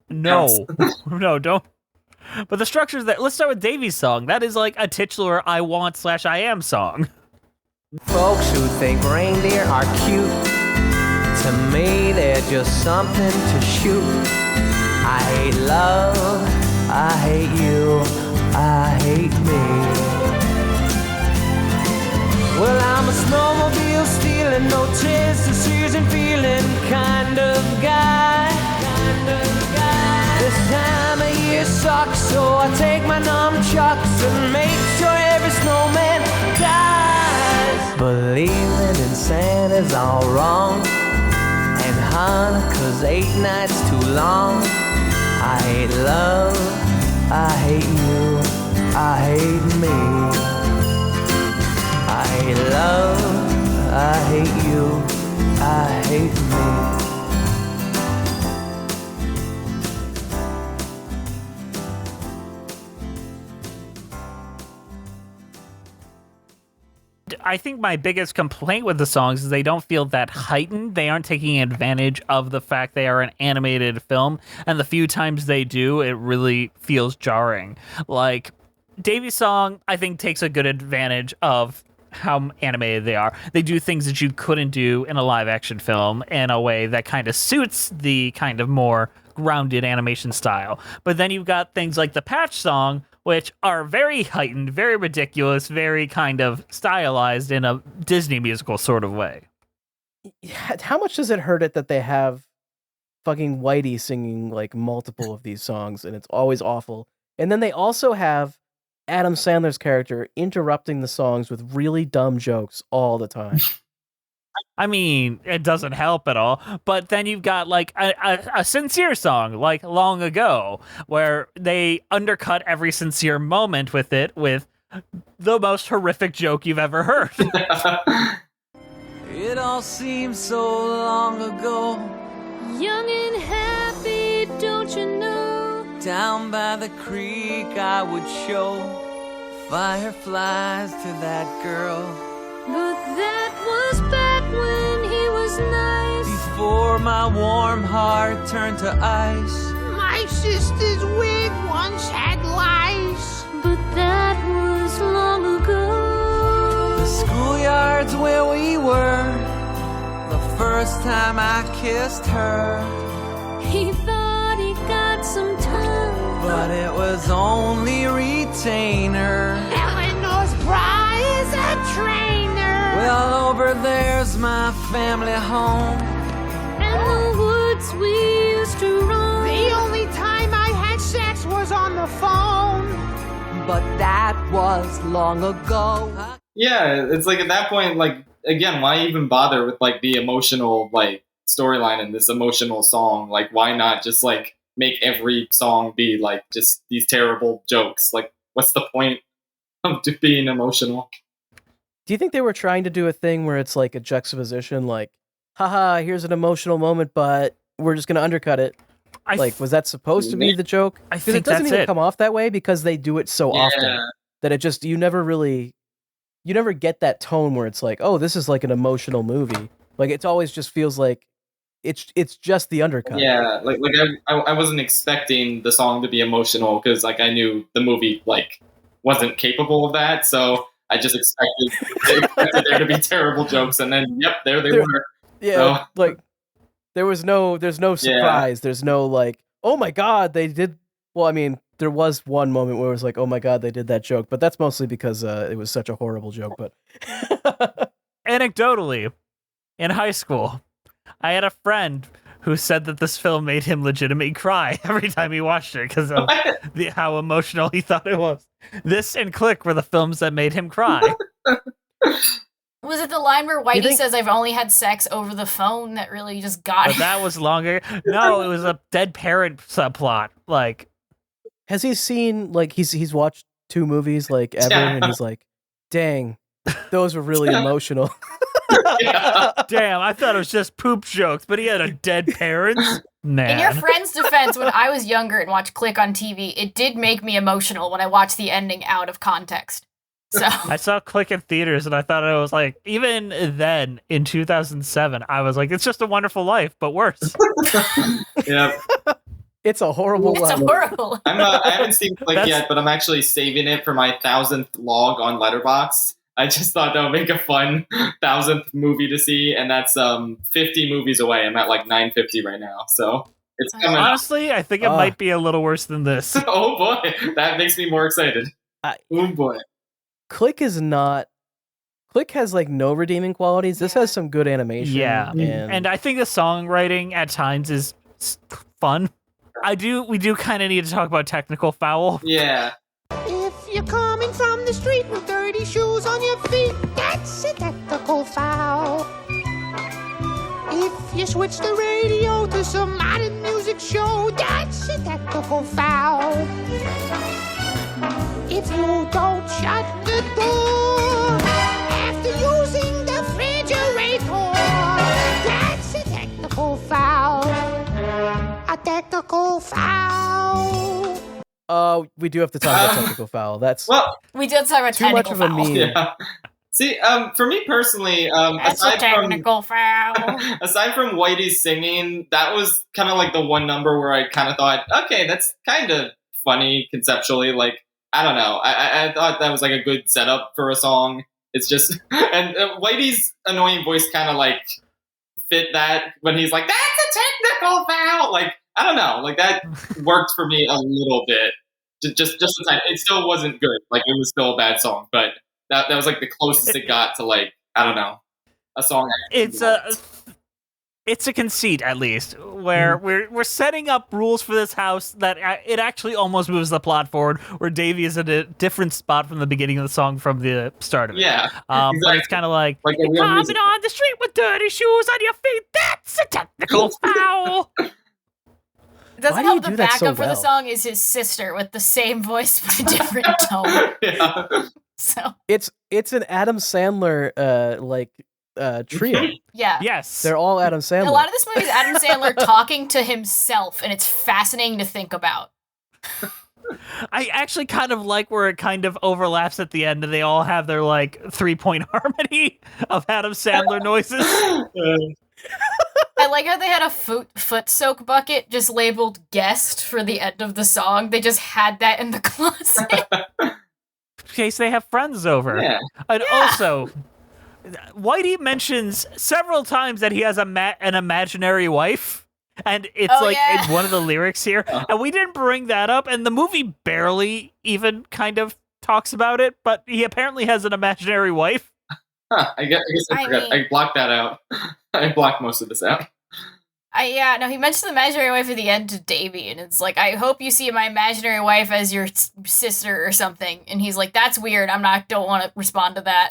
No, no, don't. But the structure's that. Let's start with Davey's song. That is like a titular "I want/I am" song. Folks who think reindeer are cute, to me they're just something to shoot. I hate love, I hate you, I hate me. Well, I'm a snowmobile stealing, no taste of season feeling kind of guy. This time of year sucks, so I take my nunchucks and make sure every snowman dies. Believing in Santa's all wrong, and Hanukkah's 8 nights too long. I hate love, I hate you, I hate me. I hate love, I hate you, I hate hate me. I think my biggest complaint with the songs is they don't feel that heightened. They aren't taking advantage of the fact they are an animated film, and the few times they do, it really feels jarring. Like, Davy's song, I think, takes a good advantage of how animated they are. They do things that you couldn't do in a live-action film in a way that kind of suits the kind of more grounded animation style. But then you've got things like the Patch song, which are very heightened, very ridiculous, very kind of stylized in a Disney musical sort of way. How much does it hurt it that they have fucking Whitey singing like multiple of these songs and it's always awful? And then they also have Adam Sandler's character interrupting the songs with really dumb jokes all the time. I mean, it doesn't help at all. But then you've got like a sincere song, like Long Ago, where they undercut every sincere moment with it with the most horrific joke you've ever heard. It all seems so long ago. Young and happy, don't you know? Down by the creek I would show fireflies to that girl. But that was back when he was nice. Before my warm heart turned to ice. My sister's wig once had lice. But that was long ago. The schoolyard's where we were. The first time I kissed her. He thought he got some tongue, but it was only retainer. Eleanor's bra is a trainer. Well, over there's my family home. and the woods we used to roam. The only time I had sex was on the phone. But that was long ago. Yeah, it's like at that point, like, again, why even bother with like the emotional like storyline in this emotional song? Like, why not just like make every song be like just these terrible jokes? Like, what's the point of being emotional? Do you think they were trying to do a thing where it's like a juxtaposition, like, haha, here's an emotional moment, but we're just going to undercut it? Was that supposed to be the joke? I Because think it doesn't that's even it. come off that way because they do it so Yeah. often that it just, you never get that tone where it's like, oh, this is like an emotional movie. Like, it always just feels like it's just the undercut. Yeah, like I wasn't expecting the song to be emotional because like I knew the movie like wasn't capable of that, so I just expected there to be terrible jokes, and then yep, there they were. Yeah, So- like there's no surprise. There's no like, oh my god, they did. Well, I mean, there was one moment where it was like, oh my god, they did that joke, but that's mostly because it was such a horrible joke. But Anecdotally, in high school, I had a friend who said that this film made him legitimately cry every time he watched it because of how emotional he thought it was. This and Click were the films that made him cry. Was it the line where Whitey think- says, I've only had sex over the phone that really just got But him? that was longer. No, it was a dead parent subplot. Like, has he seen like he's watched 2 movies like ever, and he's like, dang, those were really emotional. damn, I thought it was just poop jokes, but he had a dead parents. Man. In your friend's defense, when I was younger and watched Click on TV, it did make me emotional when I watched the ending out of context. So I saw Click in theaters, and I thought it was like, even then in 2007, I was like, it's just a wonderful life, but worse. Yeah, It's a horrible it's a line. horrible. I haven't seen Click That's- yet, but I'm actually saving it for my 1000th log on Letterboxd. I just thought that would make a fun 1000th movie to see, and that's 50 movies away. I'm at like 950 right now, so it's coming up. Honestly, I think it might be a little worse than this. Oh boy, that makes me more excited. Oh boy. Click has like no redeeming qualities. This has some good animation. Yeah. and And I think the songwriting at times is fun. We do kind of need to talk about technical foul. Yeah. If you're coming from the street with dirty shoes on your feet, that's a technical foul. If you switch the radio to some modern music show, that's a technical foul. If you don't shut the door after using the refrigerator, that's a technical foul. We do have to talk about technical foul. That's we did talk about too much technical of a foul. meme. Yeah. See, for me personally, That's a technical foul. aside from Whitey's singing, that was kind of like the one number where I kind of thought, okay, that's kind of funny conceptually. Like, I don't know. I thought that was like a good setup for a song. It's just, and Whitey's annoying voice kind of like fit that when he's like, that's a technical foul. Like, I don't know. Like, that worked for me a little bit. Just the time. It still wasn't good. Like, it was still a bad song, but that was like the closest it got to, like, I don't know, a song. It's a conceit, at least, where we're setting up rules for this house that it actually almost moves the plot forward, where Davy is at a different spot from the beginning of the song from the start of it. Yeah, exactly. But it's kind of like you're coming on the street with dirty shoes on your feet. That's a technical foul. It doesn't help the backup for the song is his sister with the same voice but a different tone. Yeah. So it's an Adam Sandler trio. Yeah. Yes. They're all Adam Sandler. A lot of this movie is Adam Sandler talking to himself, and it's fascinating to think about. I actually kind of like where it kind of overlaps at the end, and they all have their like 3-point harmony of Adam Sandler noises. I like how they had a foot soak bucket just labeled guest for the end of the song. They just had that in the closet. In case they have friends over. Yeah. And also, Whitey mentions several times that he has an imaginary wife. And it's in one of the lyrics here. And we didn't bring that up. And the movie barely even kind of talks about it. But he apparently has an imaginary wife. Huh, I guess I forgot. I blocked that out. I blocked most of this out. He mentioned the imaginary wife at the end to Davy, and it's like, I hope you see my imaginary wife as your sister or something. And he's like, that's weird. Don't want to respond to that.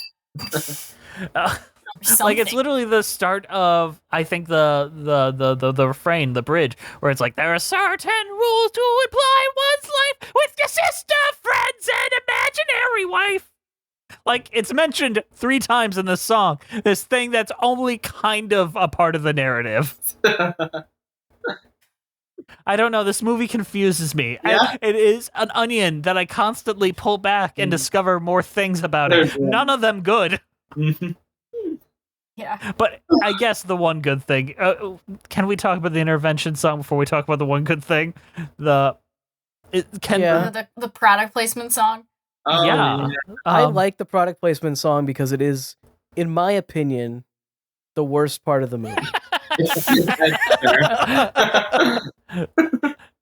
Like, it's literally the start of, I think, the refrain, the bridge, where it's like, there are certain rules to imply one's life with your sister, friends, and imaginary wife. Like, it's mentioned 3 times in this song. This thing that's only kind of a part of the narrative. I don't know. This movie confuses me. Yeah. It is an onion that I constantly pull back and discover more things about it. None of them good. Yeah. But I guess the one good thing. Can we talk about the intervention song before we talk about the one good thing? The product placement song. Yeah. I like the product placement song because it is, in my opinion, the worst part of the movie.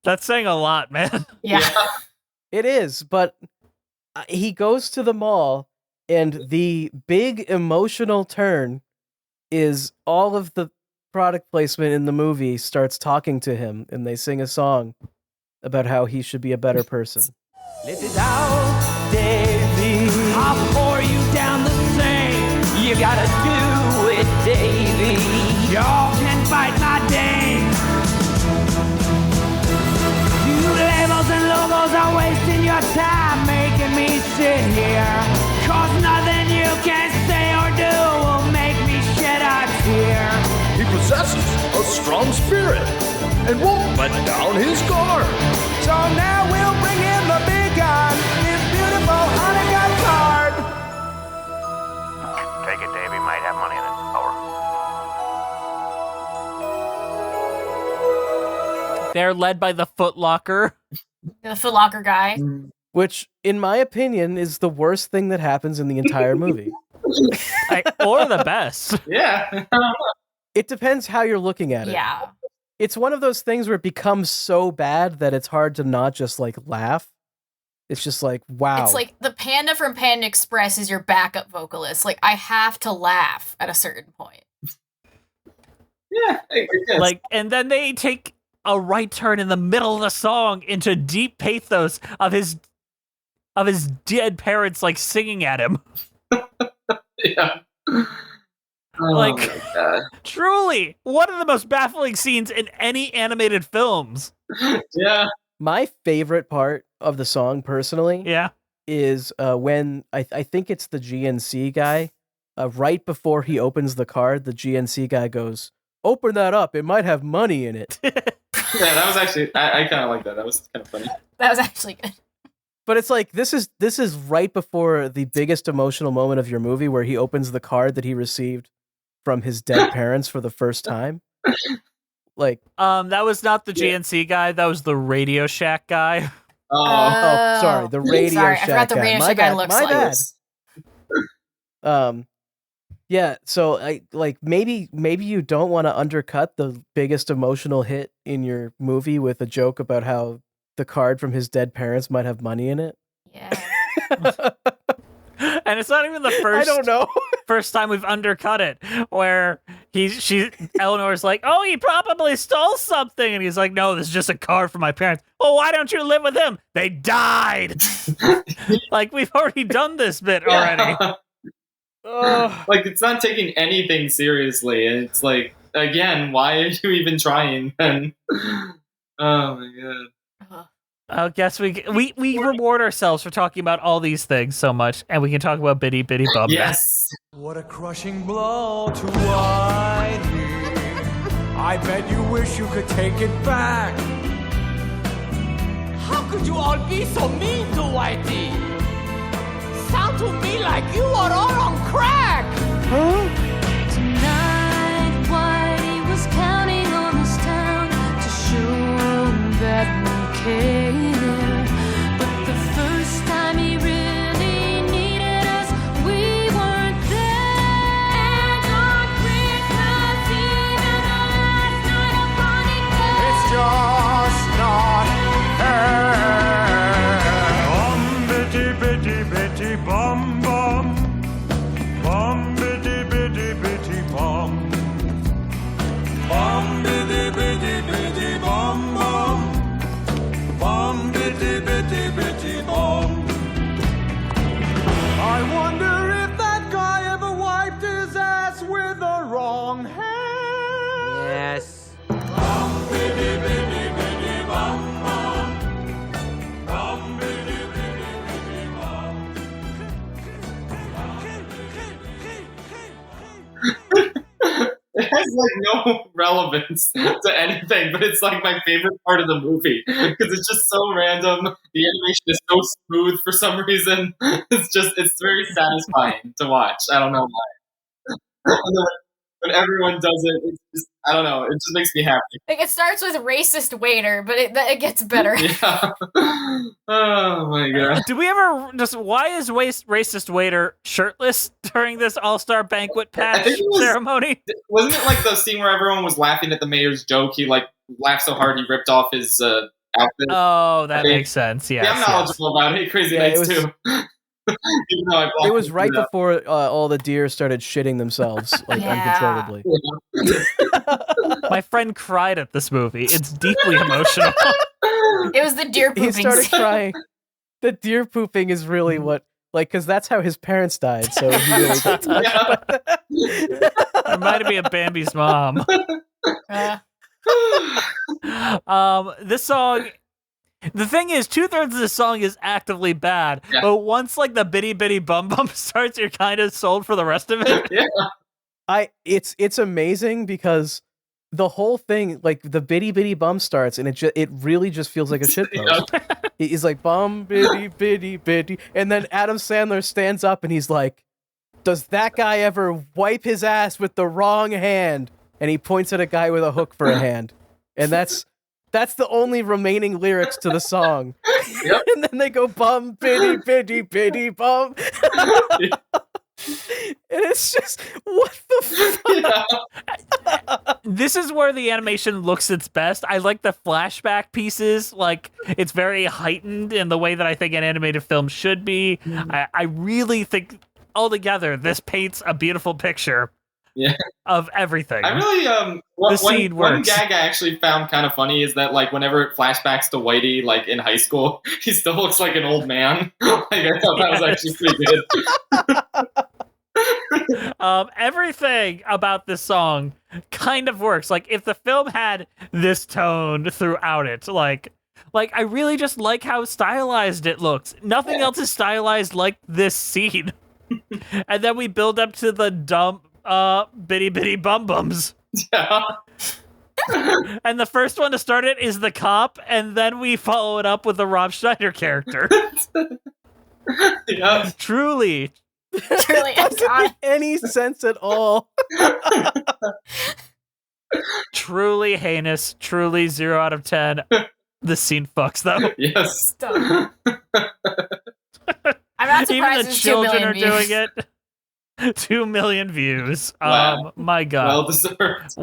That's saying a lot, man. Yeah. It is, but he goes to the mall, and the big emotional turn is all of the product placement in the movie starts talking to him, and they sing a song about how he should be a better person. Let it out, Davy. I'll pour you down the sink. You gotta do it, Davy. Y'all can fight my dame. You labels and logos are wasting your time making me sit here. Cause nothing you can say or do will make me shed a tear. He possesses a strong spirit and won't let down his guard. So now we'll bring in the big gun, this beautiful Hanukkah card. Take it, Davey. Might have money in it. Over. They're led by the Foot Locker. The Foot Locker guy. Which, in my opinion, is the worst thing that happens in the entire movie. Or the best. Yeah. It depends how you're looking at it. Yeah. It's one of those things where it becomes so bad that it's hard to not just, like, laugh. It's just like, wow. It's like the Panda from Panda Express is your backup vocalist. Like, I have to laugh at a certain point. Yeah. I guess. Like, and then they take a right turn in the middle of the song into deep pathos of his dead parents, like, singing at him. Yeah. Like, my God. Truly, one of the most baffling scenes in any animated films. Yeah. My favorite part of the song, personally, Yeah. is when I think it's the GNC guy. Right before he opens the card, the GNC guy goes, "Open that up. It might have money in it." Yeah, that was actually I kind of like that. That was kind of funny. That was actually good. But it's like this is right before the biggest emotional moment of your movie, where he opens the card that he received from his dead parents for the first time. Like, that was not the GNC guy. That was the Radio Shack guy. Oh, sorry, the Radio Sorry, Shack I forgot the guy. Radio My Shack guy bad, looks my like. bad. Yeah, so I like maybe you don't want to undercut the biggest emotional hit in your movie with a joke about how the card from his dead parents might have money in it. Yeah. And it's not even the first. I don't know. First time we've undercut it, where Eleanor's like, "Oh, he probably stole something," and he's like, "No, this is just a card from my parents." Well, why don't you live with him? They died. Like, we've already done this bit already. Like, it's not taking anything seriously, and it's like, again, why are you even trying? And oh my god. I guess we reward ourselves for talking about all these things so much, and we can talk about Biddi Biddi Bum. Yes. What a crushing blow to Whitey. I bet you wish you could take it back. How could you all be so mean to Whitey? Sound to me like you are all on crack. Tonight, Whitey was counting on this town to show him that we care. But the first time he really needed us, we weren't there. And on Christmas Eve and the last night of Hanukkah, It's just not fair. Bum biddy biddy biddy bum bum. Bum biddy biddy biddy bum. Bum biddy biddy biddy bum bum. Bum biddy biddy biddy bum. I wonder if that guy ever wiped his ass with the wrong hand. Yes. Bum biddy biddy biddy bum bum. Bum biddy biddy biddy bum. It has like no relevance to anything, but it's like my favorite part of the movie because it's just so random. The animation is so smooth for some reason. It's very satisfying to watch. I don't know why. And then when everyone does it, it's just, I don't know. It just makes me happy. Like, it starts with racist waiter, but it gets better. Yeah. Oh my god. Do we ever why is racist waiter shirtless during this all-star banquet patch ceremony? Wasn't it like the scene where everyone was laughing at the mayor's joke? He like laughed so hard he ripped off his outfit. Oh, that makes sense. Yes, I'm knowledgeable about it. Crazy Nights too. Even though I It was right it up. before all the deer started shitting themselves like uncontrollably. My friend cried at this movie. It's deeply emotional. It was the deer pooping He started scene. crying. The deer pooping is really what, like, because that's how his parents died. So he really got touched by that. Reminded me of Bambi's mom. This song. The thing is, 2/3 of the song is actively bad, but once like the Biddi Biddi Bum Bum starts, you're kind of sold for the rest of it. Yeah. It's amazing because the whole thing, like the Biddi Biddi Bum starts, and it really just feels like a shitpost. He's like bum biddy biddy biddy, and then Adam Sandler stands up and he's like, "Does that guy ever wipe his ass with the wrong hand?" And he points at a guy with a hook for a hand, and that's the only remaining lyrics to the song. Yep. And then they go bum biddy biddy biddy bum. And it's just, what the fuck? This is where the animation looks its best. I like the flashback pieces. Like, it's very heightened in the way that I think an animated film should be. I really think altogether this paints a beautiful picture of everything. I really one gag I actually found kind of funny is that like whenever it flashbacks to Whitey like in high school, he still looks like an old man. Like I thought that was actually pretty good. Everything about this song kind of works. Like if the film had this tone throughout it, like I really just like how stylized it looks. Nothing else is stylized like this scene. And then we build up to the dumb Biddi Biddi Bum Bums. Yeah. And the first one to start it is the cop, and then we follow it up with the Rob Schneider character. Yeah. Truly. Truly, Doesn't make any sense at all. Truly heinous. Truly 0 out of 10. This scene fucks, though. Yes. I'm not Even surprised the it's 2 children million are views. doing it. 2 million views. Wow. My God. Well deserved.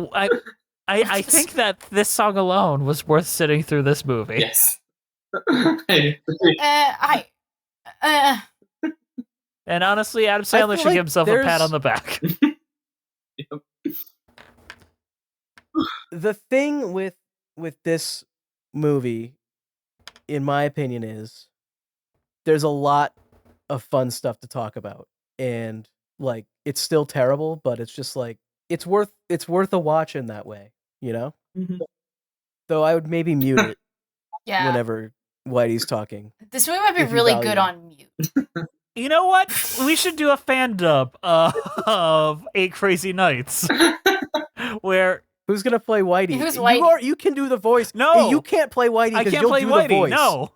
I think that this song alone was worth sitting through this movie. Yes. Hey. And honestly, Adam Sandler should like give himself a pat there's- on the back. The thing with this movie, in my opinion, is there's a lot of fun stuff to talk about, and like it's still terrible, but it's just like it's worth a watch in that way, you know. Though I would maybe mute it Yeah. whenever Whitey's talking. This movie might be if you really value good it. on mute. You know what? We should do a fan dub of 8 Crazy Nights. Where Who's gonna play Whitey? Who's Whitey? You can do the voice. No. you can't play Whitey I because can't you'll play do Whitey. the voice. No.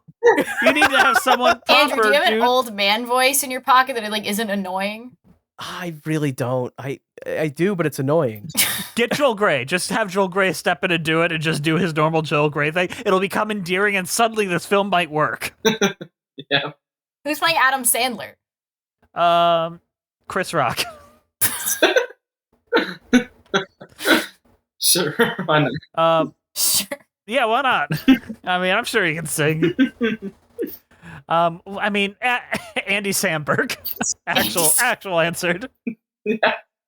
You need to have someone Andrew, proper, do you have dude. an old man voice in your pocket that like isn't annoying? I really don't. I do, but it's annoying. Get Joel Grey. Just have Joel Grey step in and do it and just do his normal Joel Grey thing. It'll become endearing and suddenly this film might work. Yeah. Who's playing Adam Sandler? Chris Rock. Sure. Why not? Sure. Yeah, why not? I mean, I'm sure he can sing. I mean, Andy Samberg. Actual answered.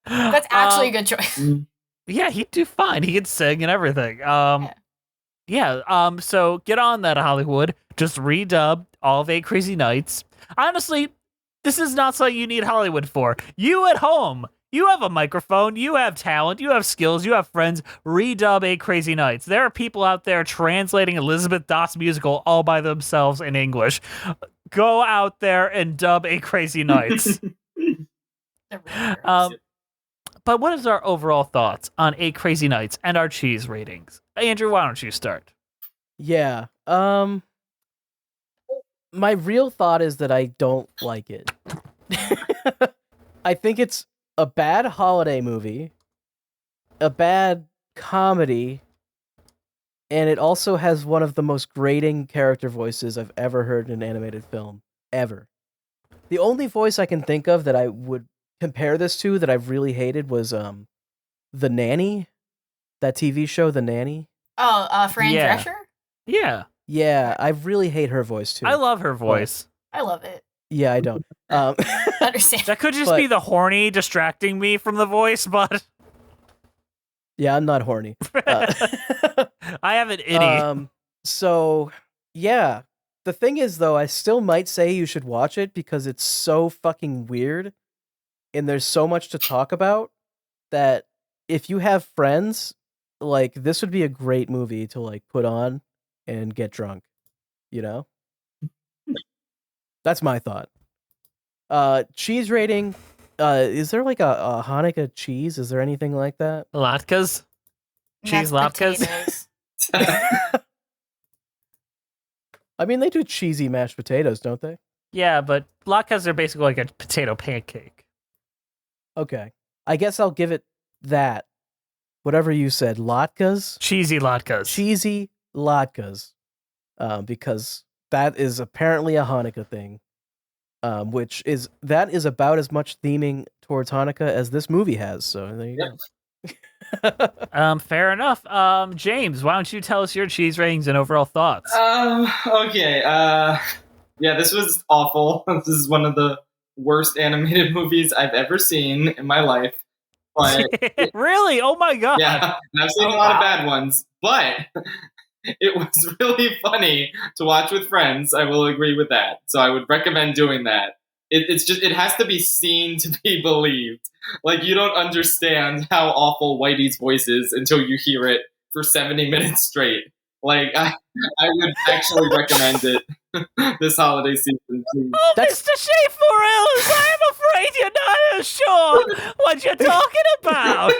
That's actually a good choice. Yeah, he'd do fine. He could sing and everything. So get on that, Hollywood. Just redub all of 8 Crazy Nights. Honestly, this is not something you need Hollywood for. You at home, you have a microphone, you have talent, you have skills, you have friends. Redub 8 Crazy Nights. There are people out there translating Elizabeth Doss musical all by themselves in English. Go out there and dub 8 Crazy Nights. But what is our overall thoughts on 8 Crazy Nights and our cheese ratings? Andrew, why don't you start? Yeah. My real thought is that I don't like it. I think it's a bad holiday movie, a bad comedy, and it also has one of the most grating character voices I've ever heard in an animated film, ever. The only voice I can think of that I would compare this to that I've really hated was The Nanny, that TV show, The Nanny. Oh, Fran Yeah. Drescher? Yeah. Yeah, I really hate her voice too. I love her voice. I love it. Yeah, I don't. Understand. That could just be the horny distracting me from the voice, but Yeah, I'm not horny. I have an itty. So yeah, the thing is though, I still might say you should watch it because it's so fucking weird, and there's so much to talk about that if you have friends, like this would be a great movie to like put on and get drunk, you know? That's my thought. Cheese rating. Is there like a Hanukkah cheese? Is there anything like that? Latkes? Cheese latkes? I mean, they do cheesy mashed potatoes, don't they? Yeah, but latkes are basically like a potato pancake. Okay. I guess I'll give it that. Whatever you said. Latkes? Cheesy latkes. Cheesy latkes. Because that is apparently a Hanukkah thing. Which is about as much theming towards Hanukkah as this movie has. So there you go. Fair enough. James, why don't you tell us your cheese ratings and overall thoughts? Okay. Yeah, this was awful. This is one of the worst animated movies I've ever seen in my life. But really? Oh my god. yeah, and I've seen a lot of bad ones, but it was really funny to watch with friends. I will agree with that. So I would recommend doing that. It has to be seen to be believed. Like, you don't understand how awful Whitey's voice is until you hear it for 70 minutes straight. Like, I would actually recommend it this holiday season. Please. Oh, Mr. Schaffrillas, I am afraid you're not as sure what you're talking about.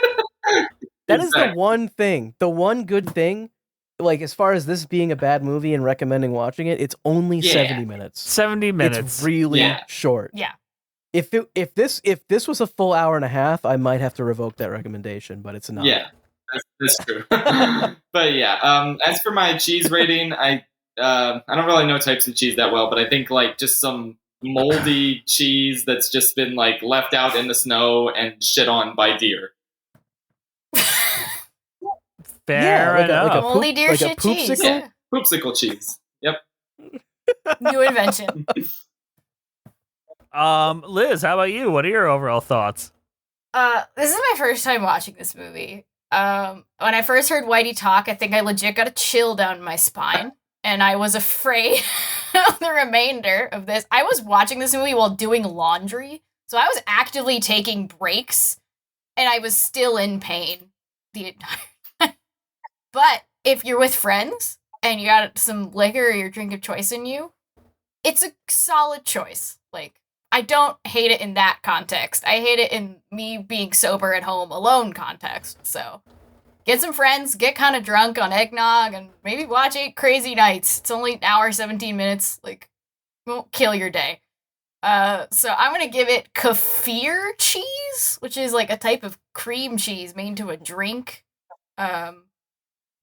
That is the Exactly. one thing, the one good thing. Like, as far as this being a bad movie and recommending watching it, it's only Yeah. 70 minutes. 70 minutes. It's really Yeah. short. Yeah. If this was a full hour and a half, I might have to revoke that recommendation, but it's not. Yeah, that's true. But yeah, as for my cheese rating, I don't really know types of cheese that well, but I think like just some moldy cheese that's just been like left out in the snow and shit on by deer. Fair enough. like a Moldy deer like a shit cheese. poopsicle? Yeah. Poopsicle cheese. Yep. New invention. Liz, how about you? What are your overall thoughts? This is my first time watching this movie. When I first heard Whitey talk, I think I legit got a chill down my spine, and I was afraid of the remainder of this. I was watching this movie while doing laundry, so I was actively taking breaks, and I was still in pain the entire time. But if you're with friends, and you got some liquor or your drink of choice in you, it's a solid choice. Like, I don't hate it in that context. I hate it in me being sober at home alone context. So, get some friends, get kind of drunk on eggnog, and maybe watch 8 Crazy Nights. It's only an hour, 17 minutes. Like, won't kill your day. So I'm gonna give it kefir cheese, which is like a type of cream cheese made into a drink.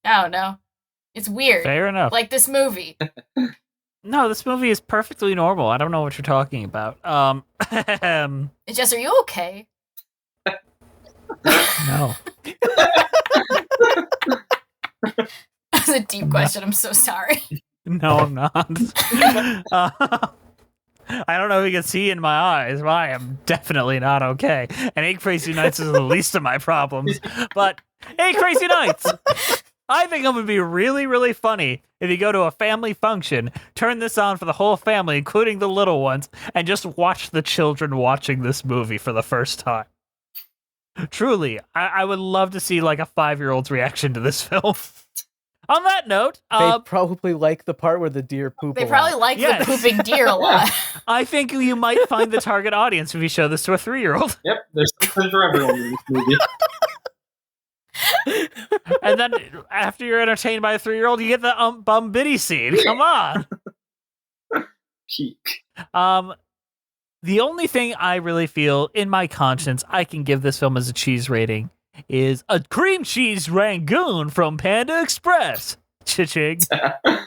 I don't know. It's weird. Fair enough. Like this movie. No, this movie is perfectly normal. I don't know what you're talking about. Jess, are you okay? No. That's a deep question. I'm so sorry. No, I'm not. I don't know if you can see in my eyes, but I am definitely not okay. And 8 Crazy Nights is the least of my problems. But 8 Crazy Nights! I think it would be really, really funny if you go to a family function, turn this on for the whole family, including the little ones, and just watch the children watching this movie for the first time. Truly, I would love to see like a 5-year-old's reaction to this film. On that note, They probably like the part where the deer poop. They a probably lot. like Yes. the pooping deer a lot. I think you might find the target audience if you show this to a 3-year-old. Yep, there's something for everyone in this movie. And then after you're entertained by a 3-year-old, you get the bum Biddi scene. Come on. Peak. The only thing I really feel in my conscience I can give this film as a cheese rating is a cream cheese Rangoon from Panda Express. Cha-ching. In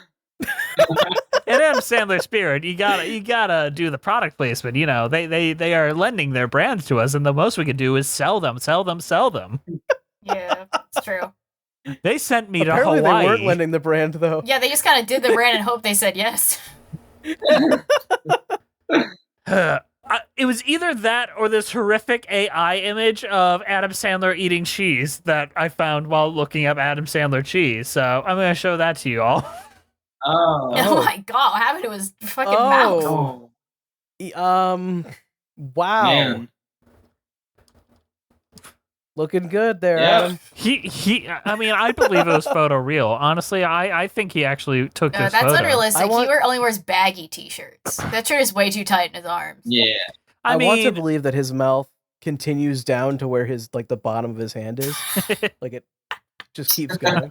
Adam Sandler spirit, you gotta do the product placement. You know, they are lending their brands to us, and the most we can do is sell them. Yeah, it's true. They sent me Apparently to Hawaii. they weren't lending the brand though. Yeah, they just kind of did the brand and hope they said yes. It was either that or this horrific AI image of Adam Sandler eating cheese that I found while looking up Adam Sandler cheese. So I'm going to show that to you all. Oh. Oh my god, what happened to his fucking mouth? Oh. Wow. Man. Looking good there, Yeah. Adam. I mean, I believe it was photoreal. Honestly, I think he actually took No, this that's photo. unrealistic. I want- He only wears baggy t-shirts. That shirt is way too tight in his arms. Yeah. I I want to mean, believe that his mouth continues down to where his like the bottom of his hand is. Like it just keeps going.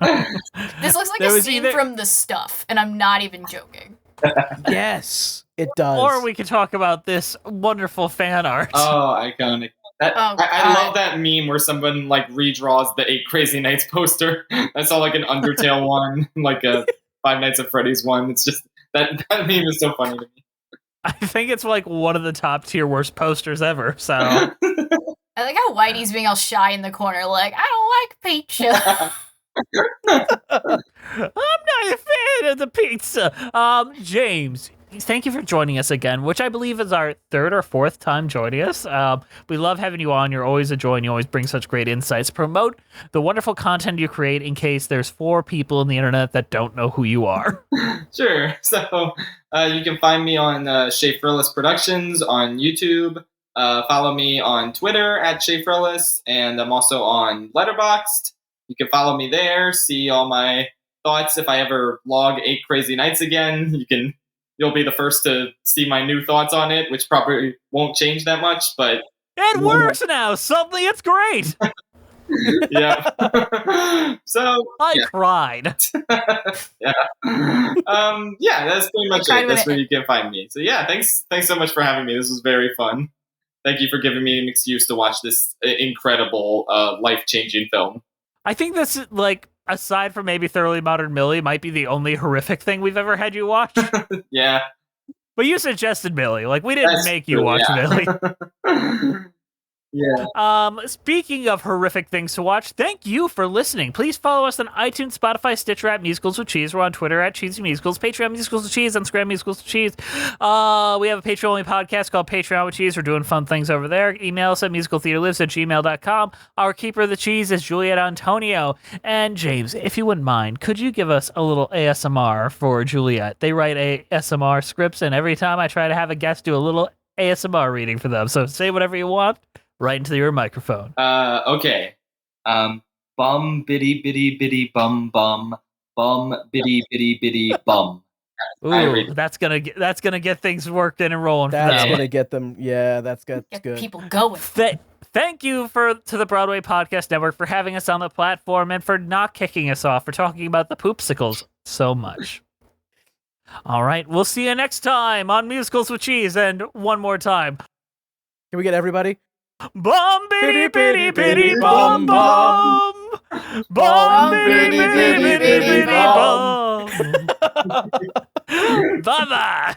This looks like There a was scene either- from The Stuff, and I'm not even joking. Yes, it does. or we could talk about this wonderful fan art. Oh, iconic. Oh, I God. love that meme where someone like redraws the 8 Crazy Nights poster. I saw like an Undertale one, like a Five Nights at Freddy's one. It's just that meme is so funny to me. I think it's like one of the top tier worst posters ever. So I like how Whitey's being all shy in the corner, like, I don't like pizza. I'm not a fan of the pizza. James, thank you for joining us again, which I believe is our 3rd or 4th time joining us. We love having you on. You're always a joy, and you always bring such great insights. Promote the wonderful content you create in case there's 4 people on the internet that don't know who you are. Sure. So you can find me on Schaffrillas Productions on YouTube. Follow me on Twitter at Schaffrillas, and I'm also on Letterboxd. You can follow me there, see all my thoughts. If I ever log 8 Crazy Nights again, you'll be the first to see my new thoughts on it, which probably won't change that much, but It works now. Suddenly it's great. Yeah. So I cried. Yeah. That's pretty much it. That's where you can find me. So yeah, thanks so much for having me. This was very fun. Thank you for giving me an excuse to watch this incredible, life-changing film. I think this, like, aside from maybe Thoroughly Modern Millie, might be the only horrific thing we've ever had you watch. Yeah. But you suggested Millie. Like, we didn't make you watch Millie. Yeah. Speaking of horrific things to watch, thank you for listening. Please follow us on iTunes, Spotify, Stitcher at Musicals with Cheese. We're on Twitter at Cheesy Musicals, Patreon Musicals with Cheese, Instagram Musicals with Cheese. We have a Patreon-only podcast called Patreon with Cheese. We're doing fun things over there. Email us at musicaltheaterlives@gmail.com. Our keeper of the cheese is Juliet Antonio. And James, if you wouldn't mind, could you give us a little ASMR for Juliet? They write ASMR scripts, and every time I try to have a guest do a little ASMR reading for them. So say whatever you want. Right into your microphone. Okay. Bum biddy biddy biddy bum bum biddy biddy biddy bum. Ooh, that's gonna get things working and rolling. That's gonna get them. Yeah, that's good. Get people going. Thank you to the Broadway Podcast Network for having us on the platform and for not kicking us off for talking about the poopsicles so much. All right, we'll see you next time on Musicals with Cheese, and one more time. Can we get everybody? Bum biddy biddy biddy bum bum. Bum biddy biddy biddy bum. Bye bye.